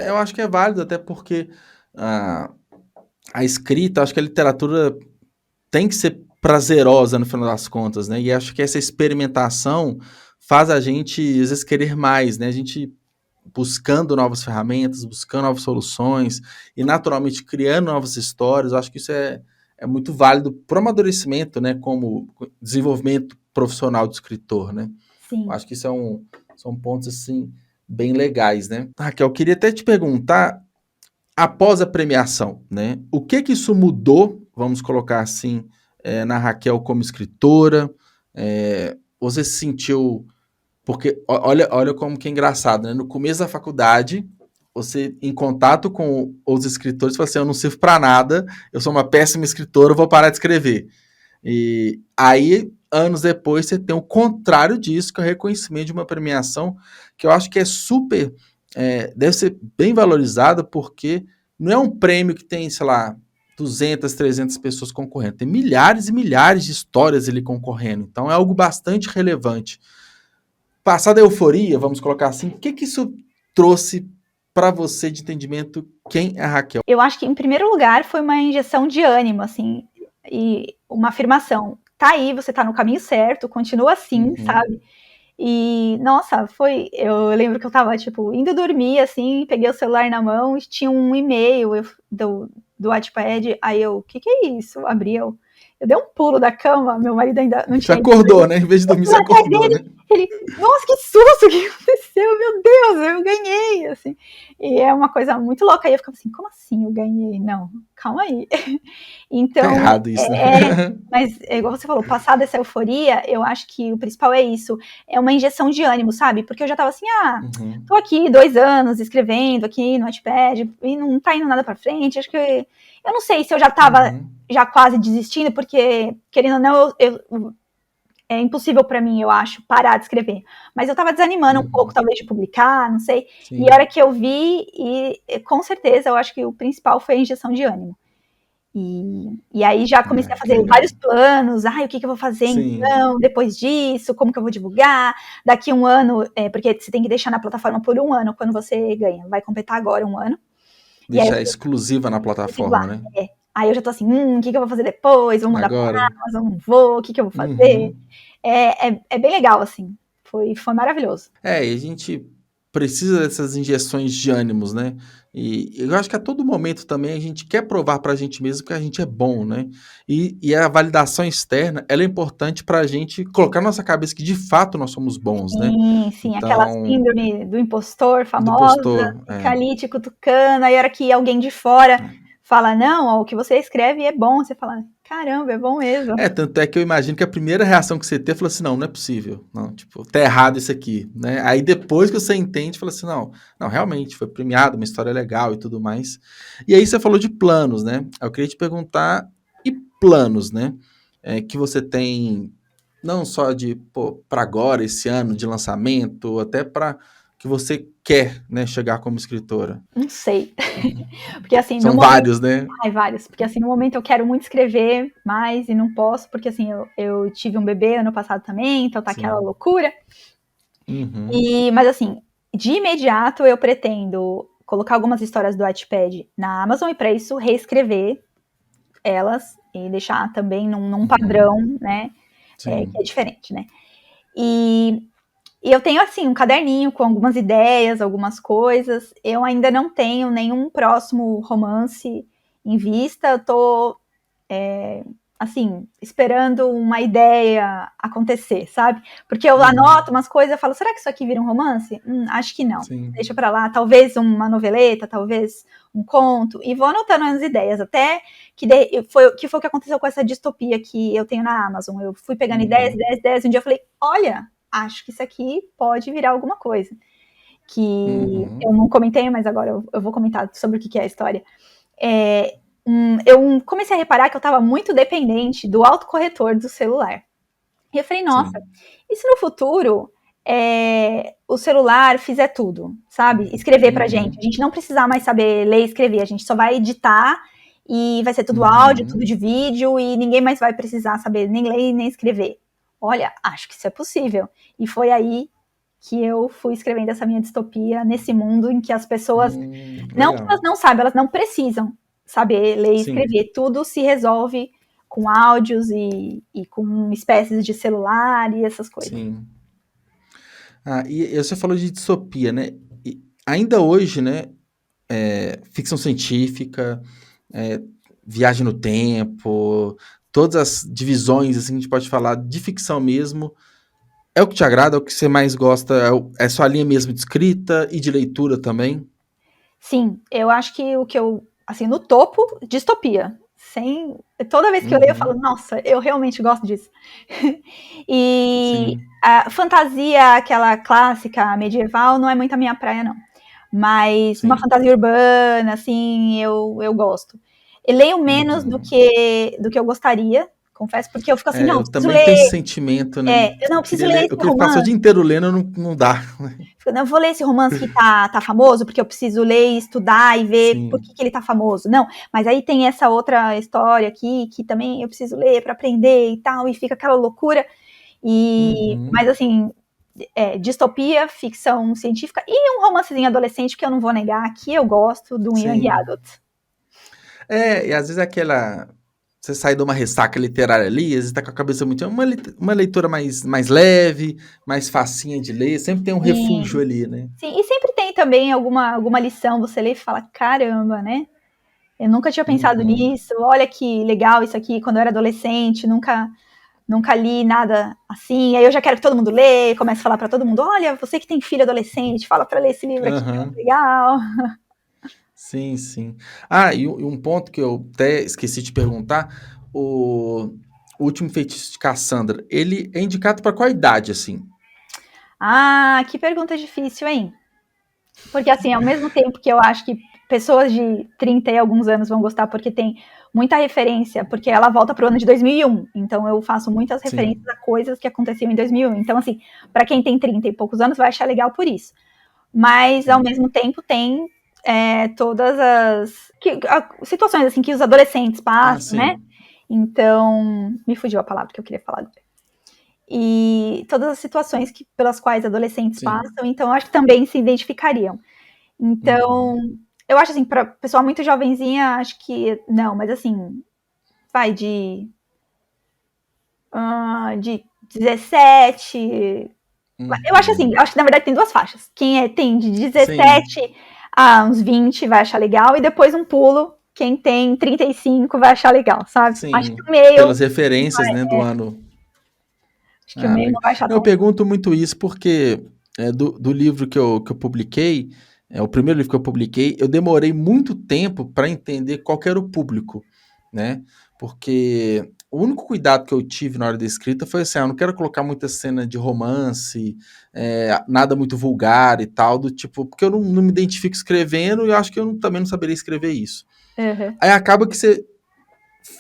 eu acho que é válido, até porque a escrita, acho que a literatura tem que ser prazerosa no final das contas, né? E acho que essa experimentação faz a gente, às vezes, querer mais, né? A gente buscando novas ferramentas, buscando novas soluções e, naturalmente, criando novas histórias. Eu acho que isso é muito válido para o amadurecimento, né? Como desenvolvimento profissional do escritor, né? Sim. Eu acho que isso são pontos, assim, bem legais, né? Raquel, eu queria até te perguntar, após a premiação, né? O que isso mudou, vamos colocar assim, na Raquel como escritora? Você se sentiu... Porque olha como que é engraçado, né? No começo da faculdade, você, em contato com os escritores, fala assim, eu não sirvo para nada, eu sou uma péssima escritora, eu vou parar de escrever. E aí, anos depois, você tem o contrário disso, que é o reconhecimento de uma premiação, que eu acho que é super... deve ser bem valorizada, porque não é um prêmio que tem, sei lá, 200, 300 pessoas concorrendo. Tem milhares e milhares de histórias ali concorrendo. Então, é algo bastante relevante. Passada a euforia, vamos colocar assim, o que isso trouxe para você de entendimento quem é a Raquel? Eu acho que, em primeiro lugar, foi uma injeção de ânimo, assim, e uma afirmação. Tá aí, você tá no caminho certo, continua assim, sabe? E, nossa, eu lembro que eu tava, tipo, indo dormir, assim, peguei o celular na mão e tinha um e-mail do Wattpad, aí o que é isso? Abri, eu dei um pulo da cama, meu marido ainda não tinha... Você acordou, né? Em vez de dormir, você acordou, né? Ele, nossa, que susto, o que aconteceu? aconteceu? Meu Deus, eu ganhei, assim. E é uma coisa muito louca. Aí eu ficava assim, como assim eu ganhei? Não, calma aí. Tá Então, errado isso, né? mas igual você falou, passada essa euforia, eu acho que o principal é isso, é uma injeção de ânimo, sabe? Porque eu já tava assim, Uhum. tô aqui 2 anos escrevendo aqui no Wattpad e não tá indo nada pra frente, acho que eu não sei se eu já tava já quase desistindo, porque, querendo ou não, é impossível pra mim, eu acho, parar de escrever. Mas eu tava desanimando um pouco, talvez, de publicar, não sei. Sim. E a hora que eu vi, e com certeza, eu acho que o principal foi a injeção de ânimo. E aí já comecei a Que fazer legal. vários planos. O que eu vou fazer Sim. então, depois disso? Como que eu vou divulgar? Daqui 1 ano, porque você tem que deixar na plataforma por 1 ano quando você ganha. Vai completar agora 1 ano. Deixar exclusiva na plataforma, né? Aí eu já tô assim, o que eu vou fazer depois? Vou mandar pra Agora. Amazon, não vou, o que eu vou fazer? É bem legal, assim. Foi maravilhoso. E a gente precisa dessas injeções de ânimos, né? E eu acho que a todo momento também a gente quer provar pra gente mesmo que a gente é bom, né? E a validação externa, ela é importante pra gente colocar na nossa cabeça que de fato nós somos bons, né? Sim, aquela Então, síndrome do impostor do famosa, postor, fica ali te cutucando, aí a hora que alguém de fora fala, não, ó, o que você escreve é bom, você fala, caramba, é bom mesmo. Tanto é que eu imagino que a primeira reação que você tem, falou assim, não é possível, não, tipo, tá errado isso aqui, né? Aí depois que você entende, fala assim, não, realmente, foi premiado, uma história legal e tudo mais. E aí você falou de planos, né? Eu queria te perguntar, e planos, né? Que você tem, não só de, para agora, esse ano de lançamento, até para que você quer, né, chegar como escritora? Não sei. Porque assim, no São momento... vários, né? vários. Porque assim, no momento eu quero muito escrever mais e não posso, porque assim, eu tive um bebê ano passado também, então tá aquela loucura. Mas assim, de imediato eu pretendo colocar algumas histórias do Wattpad na Amazon e para isso reescrever elas e deixar também num padrão, né? Que é diferente, né? E eu tenho, assim, um caderninho com algumas ideias, algumas coisas. Eu ainda não tenho nenhum próximo romance em vista. Eu tô, assim, esperando uma ideia acontecer, sabe? Porque eu anoto umas coisas e falo, será que isso aqui vira um romance? Acho que não. Sim. Deixa pra lá. Talvez uma noveleta, talvez um conto. E vou anotando as ideias. Até que foi o que aconteceu com essa distopia que eu tenho na Amazon. Eu fui pegando ideias. Um dia eu falei, olha, acho que isso aqui pode virar alguma coisa. Que eu não comentei, mas agora eu vou comentar sobre o que é a história. Eu comecei a reparar que eu estava muito dependente do autocorretor do celular. E eu falei, nossa, e se no futuro o celular fizer tudo, sabe? Escrever pra gente. A gente não precisar mais saber ler e escrever, a gente só vai editar e vai ser tudo áudio, tudo de vídeo, e ninguém mais vai precisar saber nem ler nem escrever. Olha, acho que isso é possível. E foi aí que eu fui escrevendo essa minha distopia nesse mundo em que as pessoas, não que elas não saibam, elas não precisam saber ler e escrever. Tudo se resolve com áudios e com espécies de celular e essas coisas. Sim. E você falou de distopia, né? E ainda hoje, né? Ficção científica, viagem no tempo, todas as divisões, assim, a gente pode falar de ficção mesmo. É o que te agrada? É o que você mais gosta? É sua linha mesmo de escrita e de leitura também? Sim, eu acho que o que eu, assim, no topo, distopia. Toda vez que eu leio, eu falo, nossa, eu realmente gosto disso. E a fantasia, aquela clássica medieval, não é muito a minha praia, não. Mas uma fantasia urbana, assim, eu gosto. Eu leio menos do que eu gostaria, confesso, porque eu fico assim, não, eu preciso também ler. tenho esse sentimento, né? Eu não preciso ler esse Eu queria ficar romance. só o dia inteiro lendo, não dá. Eu vou ler esse romance que tá famoso, porque eu preciso ler e estudar e ver por que ele tá famoso. Não, mas aí tem essa outra história aqui, que também eu preciso ler para aprender e tal, e fica aquela loucura. Mas assim, distopia, ficção científica e um romancezinho adolescente, que eu não vou negar, que eu gosto, do Young Adult. E às vezes você sai de uma ressaca literária ali, às vezes tá com a cabeça muito... Uma leitura mais leve, mais facinha de ler, sempre tem um refúgio ali, né? Sim, e sempre tem também alguma lição, você lê e fala, caramba, né? Eu nunca tinha pensado nisso, olha que legal isso aqui, quando eu era adolescente, nunca Nunca li nada assim, aí eu já quero que todo mundo lê, começo a falar pra todo mundo, olha, você que tem filho adolescente, fala pra ler esse livro aqui, que é muito Aham. legal. Sim, sim. Ah, e um ponto que eu até esqueci de perguntar, o Último Feitiço de Cassandra, ele é indicado para qual idade, assim? Ah, que pergunta difícil, hein? Porque, assim, ao mesmo tempo que eu acho que pessoas de 30 e alguns anos vão gostar, porque tem muita referência, porque ela volta pro ano de 2001. Então, eu faço muitas referências Sim. a coisas que aconteciam em 2001. Então, assim, para quem tem 30 e poucos anos, vai achar legal por isso. Mas, ao Sim. mesmo tempo, tem todas as situações, assim, que os adolescentes Ah, passam, né? sim. Então, me fugiu a palavra que eu queria falar agora. E todas as situações pelas quais adolescentes Sim. passam, então, eu acho que também se identificariam. Então, Uhum. eu acho assim, para pessoa muito jovenzinha, acho que não, mas assim, vai de 17. Eu acho assim, Uhum. eu acho que na verdade tem duas faixas. Quem tem de Sim. 17 a uns 20 vai achar legal, e depois um pulo, quem tem 35 vai achar legal, sabe? Acho que Sim. o meio, Pelas referências, né, do ano. acho que o Ah, meio legal. não vai achar Eu tão. pergunto muito isso porque do livro que eu publiquei, o primeiro livro que eu publiquei, eu demorei muito tempo para entender qual que era o público, né? Porque o único cuidado que eu tive na hora da escrita foi assim, eu não quero colocar muita cena de romance, nada muito vulgar e tal, do tipo, porque eu não me identifico escrevendo e eu acho que também não saberia escrever isso. Uhum. Aí acaba que você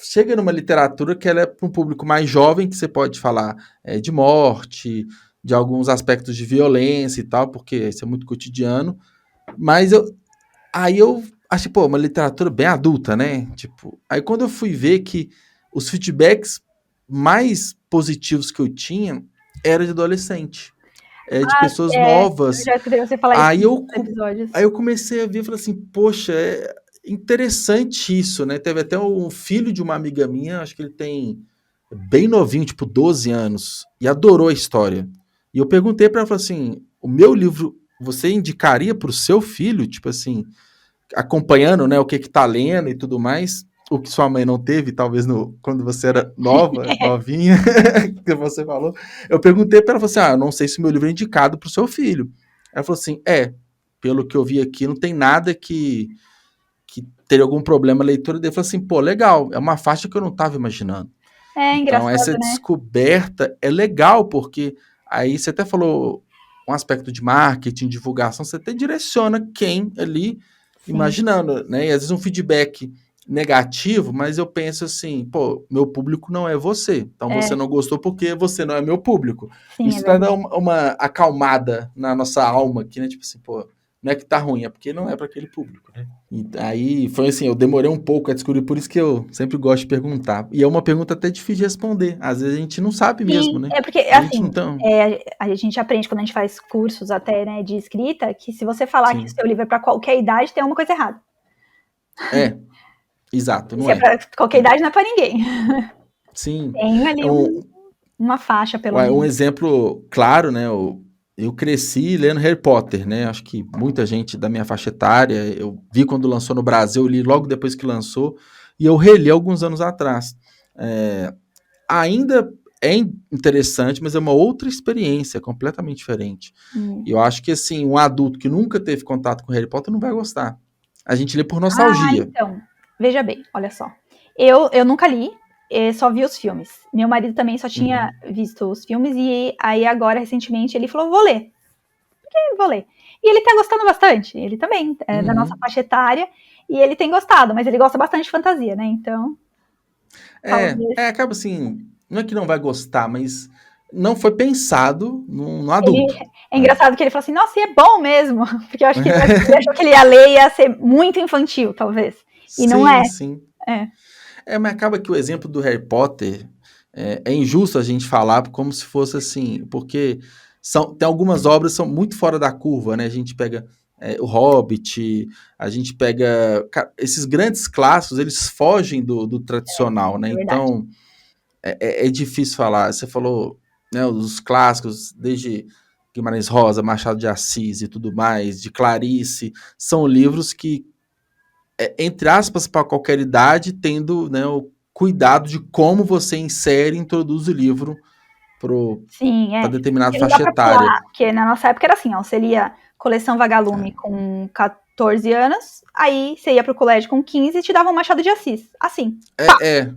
chega numa literatura que ela é para um público mais jovem, que você pode falar de morte, de alguns aspectos de violência e tal, porque isso é muito cotidiano. Mas aí eu achei, pô, uma literatura bem adulta, né? Tipo, aí quando eu fui ver que os feedbacks mais positivos que eu tinha era de adolescente, de pessoas Eu novas. já escutei você falar isso Aí nos eu, episódios. aí eu comecei a ver e falei assim, poxa, é interessante isso, né? Teve até um filho de uma amiga minha, acho que ele tem bem novinho, tipo 12 anos, e adorou a história. E eu perguntei para ela, falei assim, o meu livro, você indicaria para o seu filho, tipo assim, acompanhando, né, o que tá lendo e tudo mais, o que sua mãe não teve, talvez quando você era novinha, que você falou. Eu perguntei para ela, falei assim, eu não sei se o meu livro é indicado para o seu filho. Ela falou assim, pelo que eu vi aqui, não tem nada que teria algum problema a leitura dele. Eu falei assim, pô, legal, é uma faixa que eu não estava imaginando. É Então, essa engraçado, né? descoberta é legal, porque aí você até falou um aspecto de marketing, divulgação, você até direciona quem ali, Sim. imaginando, né? E às vezes um feedback negativo, mas eu penso assim, pô, meu público não é você. Então você não gostou porque você não é meu público. Sim, é Isso vai dar verdade. uma acalmada na nossa alma aqui, né? Tipo assim, pô, não é que tá ruim, é porque não é para aquele público, né? E aí foi assim, eu demorei um pouco a descobrir, por isso que eu sempre gosto de perguntar. E é uma pergunta até difícil de responder. Às vezes a gente não sabe mesmo, Sim, né? é porque, A gente não assim, tá. a gente aprende quando a gente faz cursos até, né, de escrita, que se você falar que o Sim. seu livro é para qualquer idade, tem alguma coisa errada. É, exato, não Se é é. para qualquer Não é. idade, não é para ninguém. Sim. Tem É ali uma faixa, pelo um menos. exemplo claro, né? Eu cresci lendo Harry Potter, né? Acho que muita gente da minha faixa etária, eu vi quando lançou no Brasil, eu li logo depois que lançou, e eu reli alguns anos atrás. Ainda é interessante, mas é uma outra experiência, completamente diferente. Hum. E eu acho que, assim, um adulto que nunca teve contato com Harry Potter não vai gostar. A gente lê por nostalgia. Então, veja bem, olha só. Eu nunca li, só vi os filmes. Meu marido também só tinha Uhum. visto os filmes, e aí agora, recentemente, ele falou, vou ler. Vou ler. E ele tá gostando bastante. Ele também é da nossa Uhum. faixa etária, e ele tem gostado, mas ele gosta bastante de fantasia, né? Então, talvez Acaba assim, não é que não vai gostar, mas não foi pensado no ele. adulto, É né? engraçado que ele falou assim, nossa, e é bom mesmo. Porque eu acho que ele achou que ele ia ler e ia ser muito infantil, talvez. E não é. Sim, sim. É. Mas acaba que o exemplo do Harry Potter é injusto a gente falar como se fosse assim, porque tem algumas obras que são muito fora da curva, né? A gente pega o Hobbit, a gente pega. Esses grandes clássicos, eles fogem do tradicional, né? É verdade. Então é difícil falar. Você falou, né, os clássicos, desde Guimarães Rosa, Machado de Assis e tudo mais, de Clarice, são livros que, entre aspas, para qualquer idade, tendo, né, cuidado de como você insere e introduz o livro Sim, para determinada porque não dá faixa pra etária. pular, porque na nossa época era assim, ó, você lia Coleção Vagalume com 14 anos, aí você ia pro colégio com 15 e te dava um Machado de Assis, assim. É,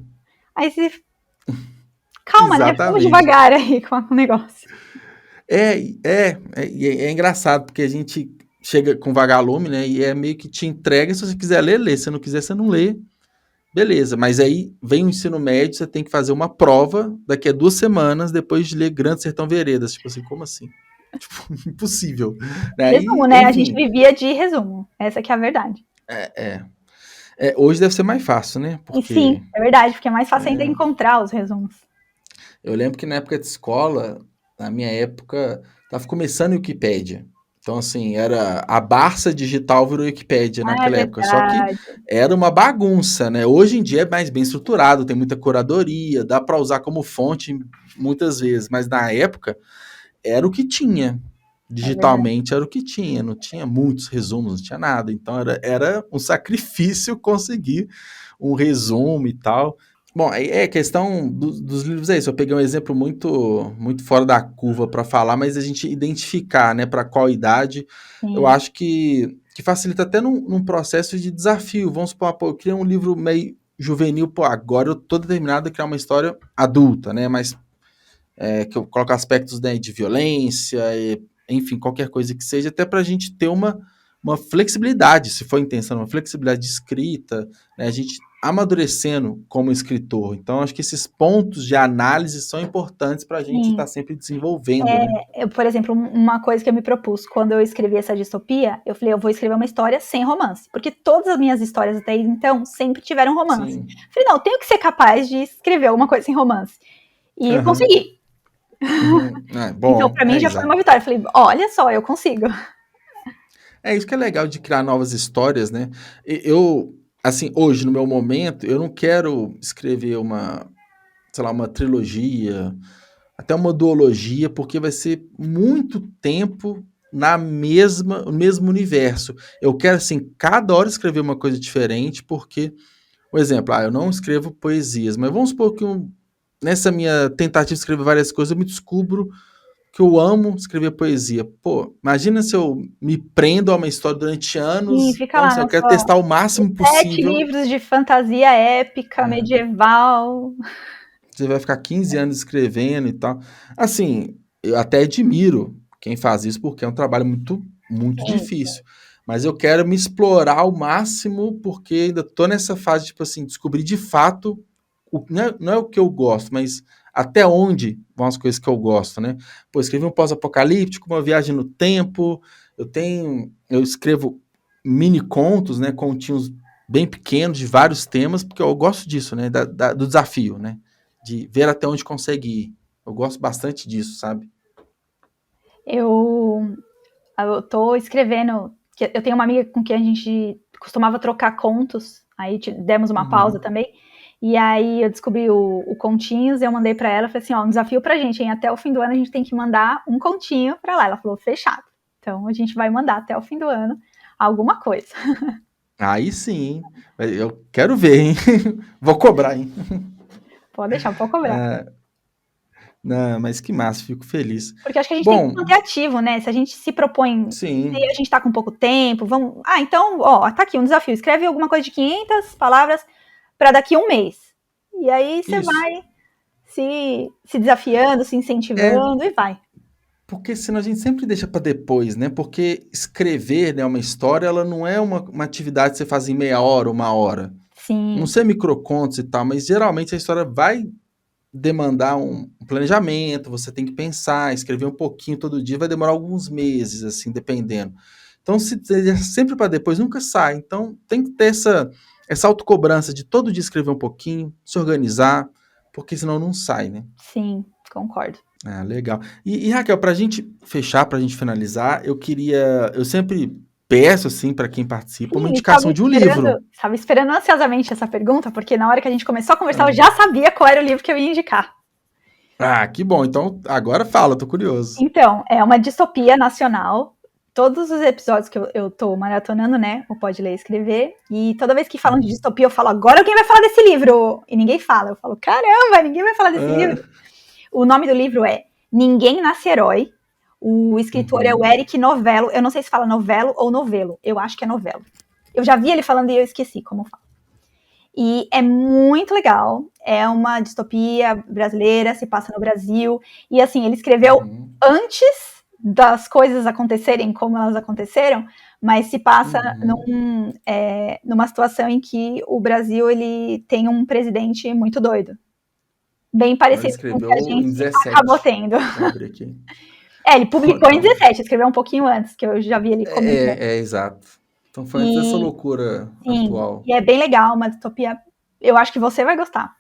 Aí você... Calma, né? Vamos exatamente. devagar aí com o negócio. É engraçado, porque a gente chega com vagalume, né? E é meio que te entrega, se você quiser ler, lê. Se não quiser, você não lê. Beleza, mas aí vem o ensino médio, você tem que fazer uma prova daqui a 2 semanas, depois de ler Grande Sertão Veredas. Tipo assim, como assim? Tipo, impossível. Resumo, Aí, né? A gente enfim, vivia de resumo. Essa que é a verdade. hoje deve ser mais fácil, né? E sim, Porque é verdade, porque é mais fácil ainda encontrar os resumos. eu lembro que na época de escola, na minha época, tava começando a Wikipédia. Então, assim, era a Barça digital virou Wikipédia Ah, é naquela época. Só que verdade. era uma bagunça, né? Hoje em dia é mais bem estruturado, tem muita curadoria, dá para usar como fonte muitas vezes, mas na época era o que tinha. É verdade. Digitalmente era o que tinha, não tinha muitos resumos, não tinha nada. Então era um sacrifício conseguir um resumo e tal. Bom, aí é questão dos livros é isso. Eu peguei um exemplo muito fora da curva para falar, mas a gente identificar, né, para qual idade, eu Sim. acho que facilita até num processo de desafio. Vamos supor, pô, eu criei um livro meio juvenil, pô, agora eu tô determinado a criar uma história adulta, né, mas que eu coloco aspectos, né, de violência, enfim, qualquer coisa que seja, até para a gente ter uma flexibilidade, se for a intenção, uma flexibilidade de escrita, né, a gente amadurecendo como escritor. Então, acho que esses pontos de análise são importantes para a gente estar sempre desenvolvendo, né? Eu, por exemplo, uma coisa que eu me propus quando eu escrevi essa distopia, eu falei, eu vou escrever uma história sem romance, porque todas as minhas histórias até então sempre tiveram romance. Sim. Eu falei, não, eu tenho que ser capaz de escrever alguma coisa sem romance. E eu Uhum. consegui. Uhum. Então, Bom, pra mim já foi exato. uma vitória. Eu falei, olha só, eu consigo. É isso que é legal de criar novas histórias, né? Eu, assim, hoje, no meu momento, eu não quero escrever sei lá, uma trilogia, até uma duologia, porque vai ser muito tempo no mesmo universo. Eu quero, assim, cada hora escrever uma coisa diferente, porque, por exemplo, eu não escrevo poesias, mas vamos supor que nessa minha tentativa de escrever várias coisas, eu me descubro que eu amo escrever poesia. Pô, imagina se eu me prendo a uma história durante E anos, fica então, lá assim, eu na quero sua testar o máximo 7 possível. livros de fantasia épica, medieval. Você vai ficar 15 anos escrevendo e tal. Assim, eu até admiro quem faz isso, porque é um trabalho muito Sim, difícil. Mas eu quero me explorar ao máximo, porque ainda tô nessa fase, tipo assim, descobrir de fato, não é o que eu gosto, mas até onde vão as coisas que eu gosto, né? Pô, escrevi um pós-apocalíptico, uma viagem no tempo, eu escrevo mini contos, né, continhos bem pequenos de vários temas, porque eu gosto disso, né, do desafio, né? De ver até onde consegue ir. Eu gosto bastante disso, sabe? eu tô escrevendo. Eu tenho uma amiga com quem a gente costumava trocar contos, aí demos uma pausa Uhum. também. E aí eu descobri o Continhos, eu mandei pra ela, falei assim, ó, um desafio pra gente, hein? Até o fim do ano a gente tem que mandar um continho pra lá. Ela falou, fechado. Então a gente vai mandar até o fim do ano alguma coisa. Aí sim, eu quero ver, hein? Vou cobrar, hein? Pode deixar, pode cobrar. Não, mas que massa, fico feliz. Porque acho que a gente tem que Bom, manter ativo, né? Se a gente se propõe, se sim, a gente tá com pouco tempo, vamos. Ah, então, ó, tá aqui um desafio. Escreve alguma coisa de 500 palavras para daqui a um mês. E aí você isso. vai se desafiando, se É, incentivando e vai. porque senão a gente sempre deixa para depois, né? Porque escrever, né, uma história, ela não é uma atividade que você faz em meia hora, 1 hora. Não Sim, sei microcontos e tal, mas geralmente a história vai demandar um planejamento, você tem que pensar, escrever um pouquinho todo dia, vai demorar alguns meses, assim, dependendo. Então, se deixa sempre para depois, nunca sai. Então, tem que ter essa autocobrança de todo dia escrever um pouquinho, se organizar, porque senão não sai, né? sim, concordo. Ah, legal. E Raquel, para a gente fechar, para a gente finalizar, eu sempre peço, assim, para quem participa, uma Sim, indicação de um livro. estava esperando ansiosamente essa pergunta, porque na hora que a gente começou a conversar, eu Ah, já sabia qual era o livro que eu ia indicar. que bom. Então, agora fala, tô curioso. Então, é uma distopia nacional. todos os episódios que eu tô maratonando, né? O Pode Ler e Escrever. E toda vez que falam de distopia, eu falo, agora alguém vai falar desse livro. E ninguém fala. Eu falo, caramba, ninguém vai falar desse livro. O nome do livro é Ninguém Nasce Herói. O escritor é o Eric Novello. Eu não sei se fala novelo ou novelo. Eu acho que é novelo. Eu já vi ele falando e eu esqueci como fala. E é muito legal. É uma distopia brasileira, se passa no Brasil. E assim, ele escreveu antes das coisas acontecerem como elas aconteceram, mas se passa numa situação em que o Brasil ele tem um presidente muito doido. Bem parecido com o que a gente acabou tendo. Aqui. Ele publicou em 17, escreveu um pouquinho antes, que eu já vi ele comentando. Exato. Então foi antes dessa loucura atual. E é bem legal, uma distopia. Eu acho que você vai gostar.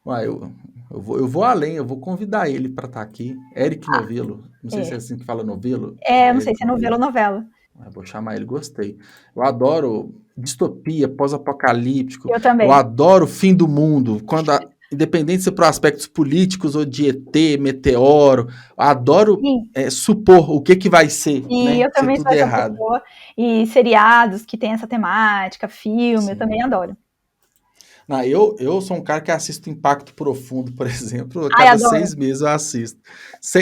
Eu vou além, eu vou convidar ele para estar aqui. Eric Novello. Não sei se é assim que fala Novello. Não sei se é novelo ou novela. Vou chamar ele, gostei. Eu adoro distopia, pós-apocalíptico. Eu também. Eu adoro fim do mundo. Independente se por aspectos políticos ou de ET, meteoro, eu adoro supor o que vai ser. E eu também sou essa pessoa. E seriados que tem essa temática, filme, eu também adoro. Não, eu sou um cara que assisto Impacto Profundo, por exemplo. Cada 6 meses eu assisto.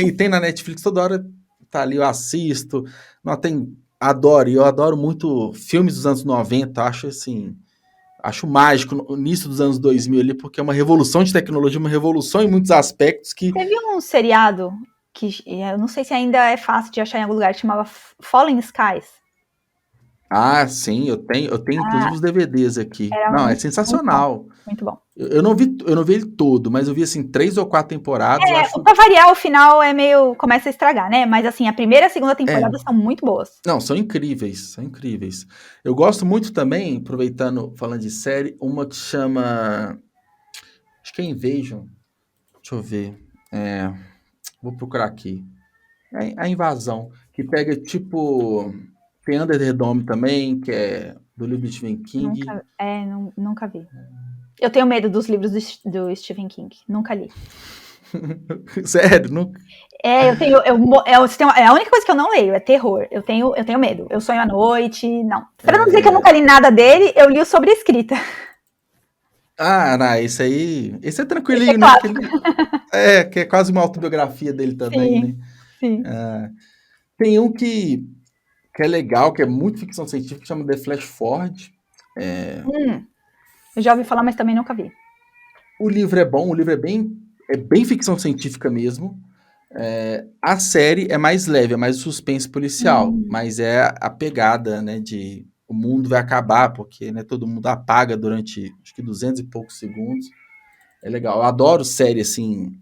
E tem na Netflix, toda hora tá ali, eu assisto. Não, adoro. E eu adoro muito filmes dos anos 90, acho mágico no início dos anos 2000 ali, porque é uma revolução de tecnologia, uma revolução em muitos aspectos que... Teve um seriado que eu não sei se ainda é fácil de achar em algum lugar, que chamava Fallen Skies. Ah, sim, eu tenho inclusive os DVDs aqui. Não, é sensacional. Muito bom. Eu não vi ele todo, mas eu vi, 3 ou 4 temporadas. Pra variar, o final começa a estragar, né? Mas, assim, a primeira e a segunda temporada são muito boas. Não, são incríveis. Eu gosto muito também, aproveitando, falando de série, uma que chama... Acho que é Invasion. Deixa eu ver. Vou procurar aqui. A Invasão, que pega, tipo... Tem Under the Dome também, que é do livro do Stephen King. Nunca vi. Eu tenho medo dos livros do Stephen King. Nunca li. Sério? Nunca? A única coisa que eu não leio é terror. Eu tenho medo. Eu sonho à noite. Não. Pra não dizer que eu nunca li nada dele, eu li o sobre escrita. Não, esse é tranquilinho, né? Que é quase uma autobiografia dele também, né? Sim. Tem um que é legal, que é muito ficção científica, que chama The Flash Forge. Eu já ouvi falar, mas também nunca vi. O livro é bom, é bem ficção científica mesmo. A série é mais leve, é mais suspense policial, mas é a pegada, né, de o mundo vai acabar, porque, né, todo mundo apaga durante, acho que 200 e poucos segundos. É legal. Eu adoro série, assim.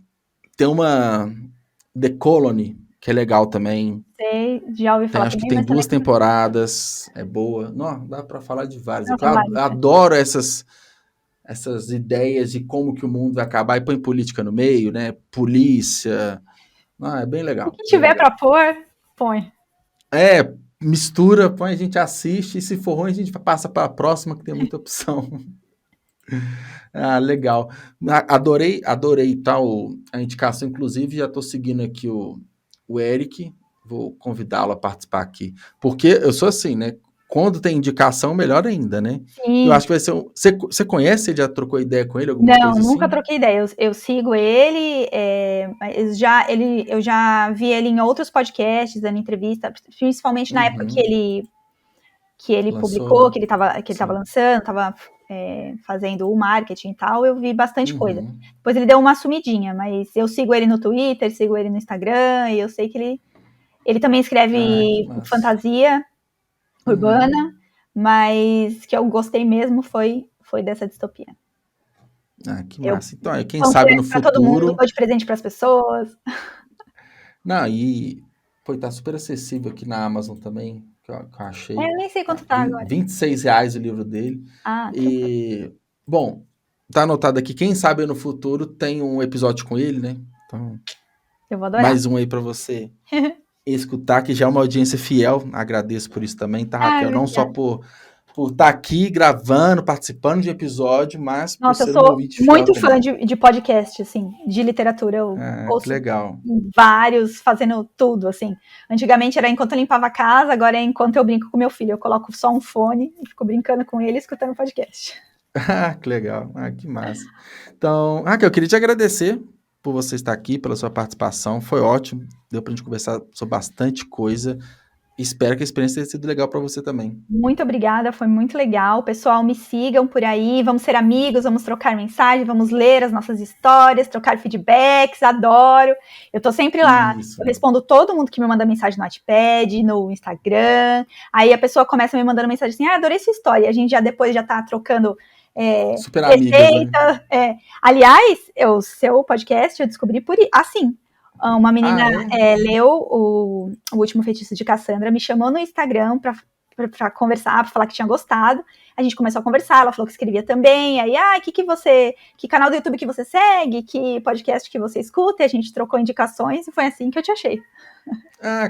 Tem uma The Colony, que é legal também. Sei, já ouvi falar. Acho que tem 2 temporadas, é boa. Não, dá pra falar de várias. Eu adoro essas ideias de como que o mundo vai acabar e põe política no meio, né? Polícia. É bem legal. O que tiver pra pôr, põe. Mistura, põe, a gente assiste, e se for ruim, a gente passa para a próxima, que tem muita opção. Legal. Adorei a indicação, inclusive, já estou seguindo aqui o Eric, vou convidá-lo a participar aqui. Porque eu sou assim, né? Quando tem indicação, melhor ainda, né? Sim. Eu acho que vai ser Você conhece? Você já trocou ideia com ele? Não, nunca troquei ideia. Eu sigo ele, eu já vi ele em outros podcasts, dando entrevista, principalmente na época que ele publicou, que ele estava lançando, estava fazendo o marketing e tal, eu vi bastante coisa. Depois ele deu uma sumidinha, mas eu sigo ele no Twitter, sigo ele no Instagram, e eu sei que ele também escreve fantasia urbana, mas que eu gostei mesmo foi dessa distopia. Que massa. Então, quem sabe no futuro... todo mundo, dou de presente para as pessoas. Não, e tá super acessível aqui na Amazon também, que eu achei. Eu nem sei quanto tá agora. R$26 o livro dele. Bom, tá anotado aqui, quem sabe no futuro tem um episódio com ele, né? Então, eu vou adorar. Mais um aí para você escutar, que já é uma audiência fiel. Agradeço por isso também, tá, Raquel? Não só por por estar aqui gravando, participando de episódio, mas por Nossa, eu ser um sou ouvinte fiel muito fã também. de podcast, assim, de literatura. Eu Que ouço legal. vários, fazendo tudo, assim. Antigamente era enquanto eu limpava a casa, agora é enquanto eu brinco com meu filho. Eu coloco só um fone e fico brincando com ele, escutando podcast. Que legal. Que massa. Então, Raquel, eu queria te agradecer por você estar aqui, pela sua participação. Foi ótimo. Deu pra gente conversar sobre bastante coisa. Espero que a experiência tenha sido legal para você também. Muito obrigada, foi muito legal. Pessoal, me sigam por aí, vamos ser amigos, vamos trocar mensagem, vamos ler as nossas histórias, trocar feedbacks, adoro. Eu tô sempre lá, Isso. eu respondo todo mundo que me manda mensagem no Wattpad, no Instagram. Aí a pessoa começa me mandando mensagem assim, adorei sua história. E a gente depois já tá trocando super amigas, né? Aliás, o seu podcast eu descobri assim. Uma menina leu o Último Feitiço de Cassandra, me chamou no Instagram pra conversar, pra falar que tinha gostado. A gente começou a conversar, ela falou que escrevia também. Aí, que canal do YouTube que você segue, que podcast que você escuta, e a gente trocou indicações e foi assim que eu te achei.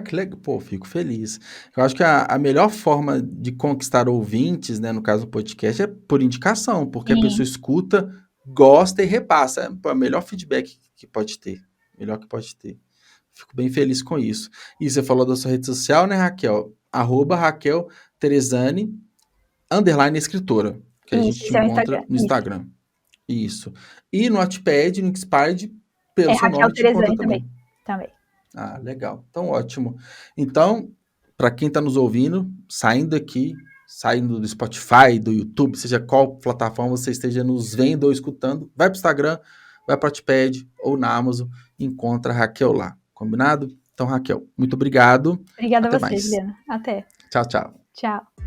Que legal. Pô, fico feliz. Eu acho que a melhor forma de conquistar ouvintes, né, no caso do podcast, é por indicação, porque a pessoa escuta, gosta e repassa. É o melhor feedback que pode ter. Melhor que pode ter. Fico bem feliz com isso. E você falou da sua rede social, né, Raquel? @Raquel Teresani, _escritora, que a gente te encontra no Instagram. Isso. E no Wattpad, no Expired, pelo seu Raquel nome, te encontra Teresani também. Legal. Então, ótimo. Então, para quem está nos ouvindo, saindo do Spotify, do YouTube, seja qual plataforma você esteja nos vendo ou escutando, vai para o Instagram, vai para o Wattpad ou na Amazon, encontra a Raquel lá. Combinado? Então, Raquel, muito obrigado. Obrigada Até a você, mais. Juliana. Até. Tchau, tchau. Tchau.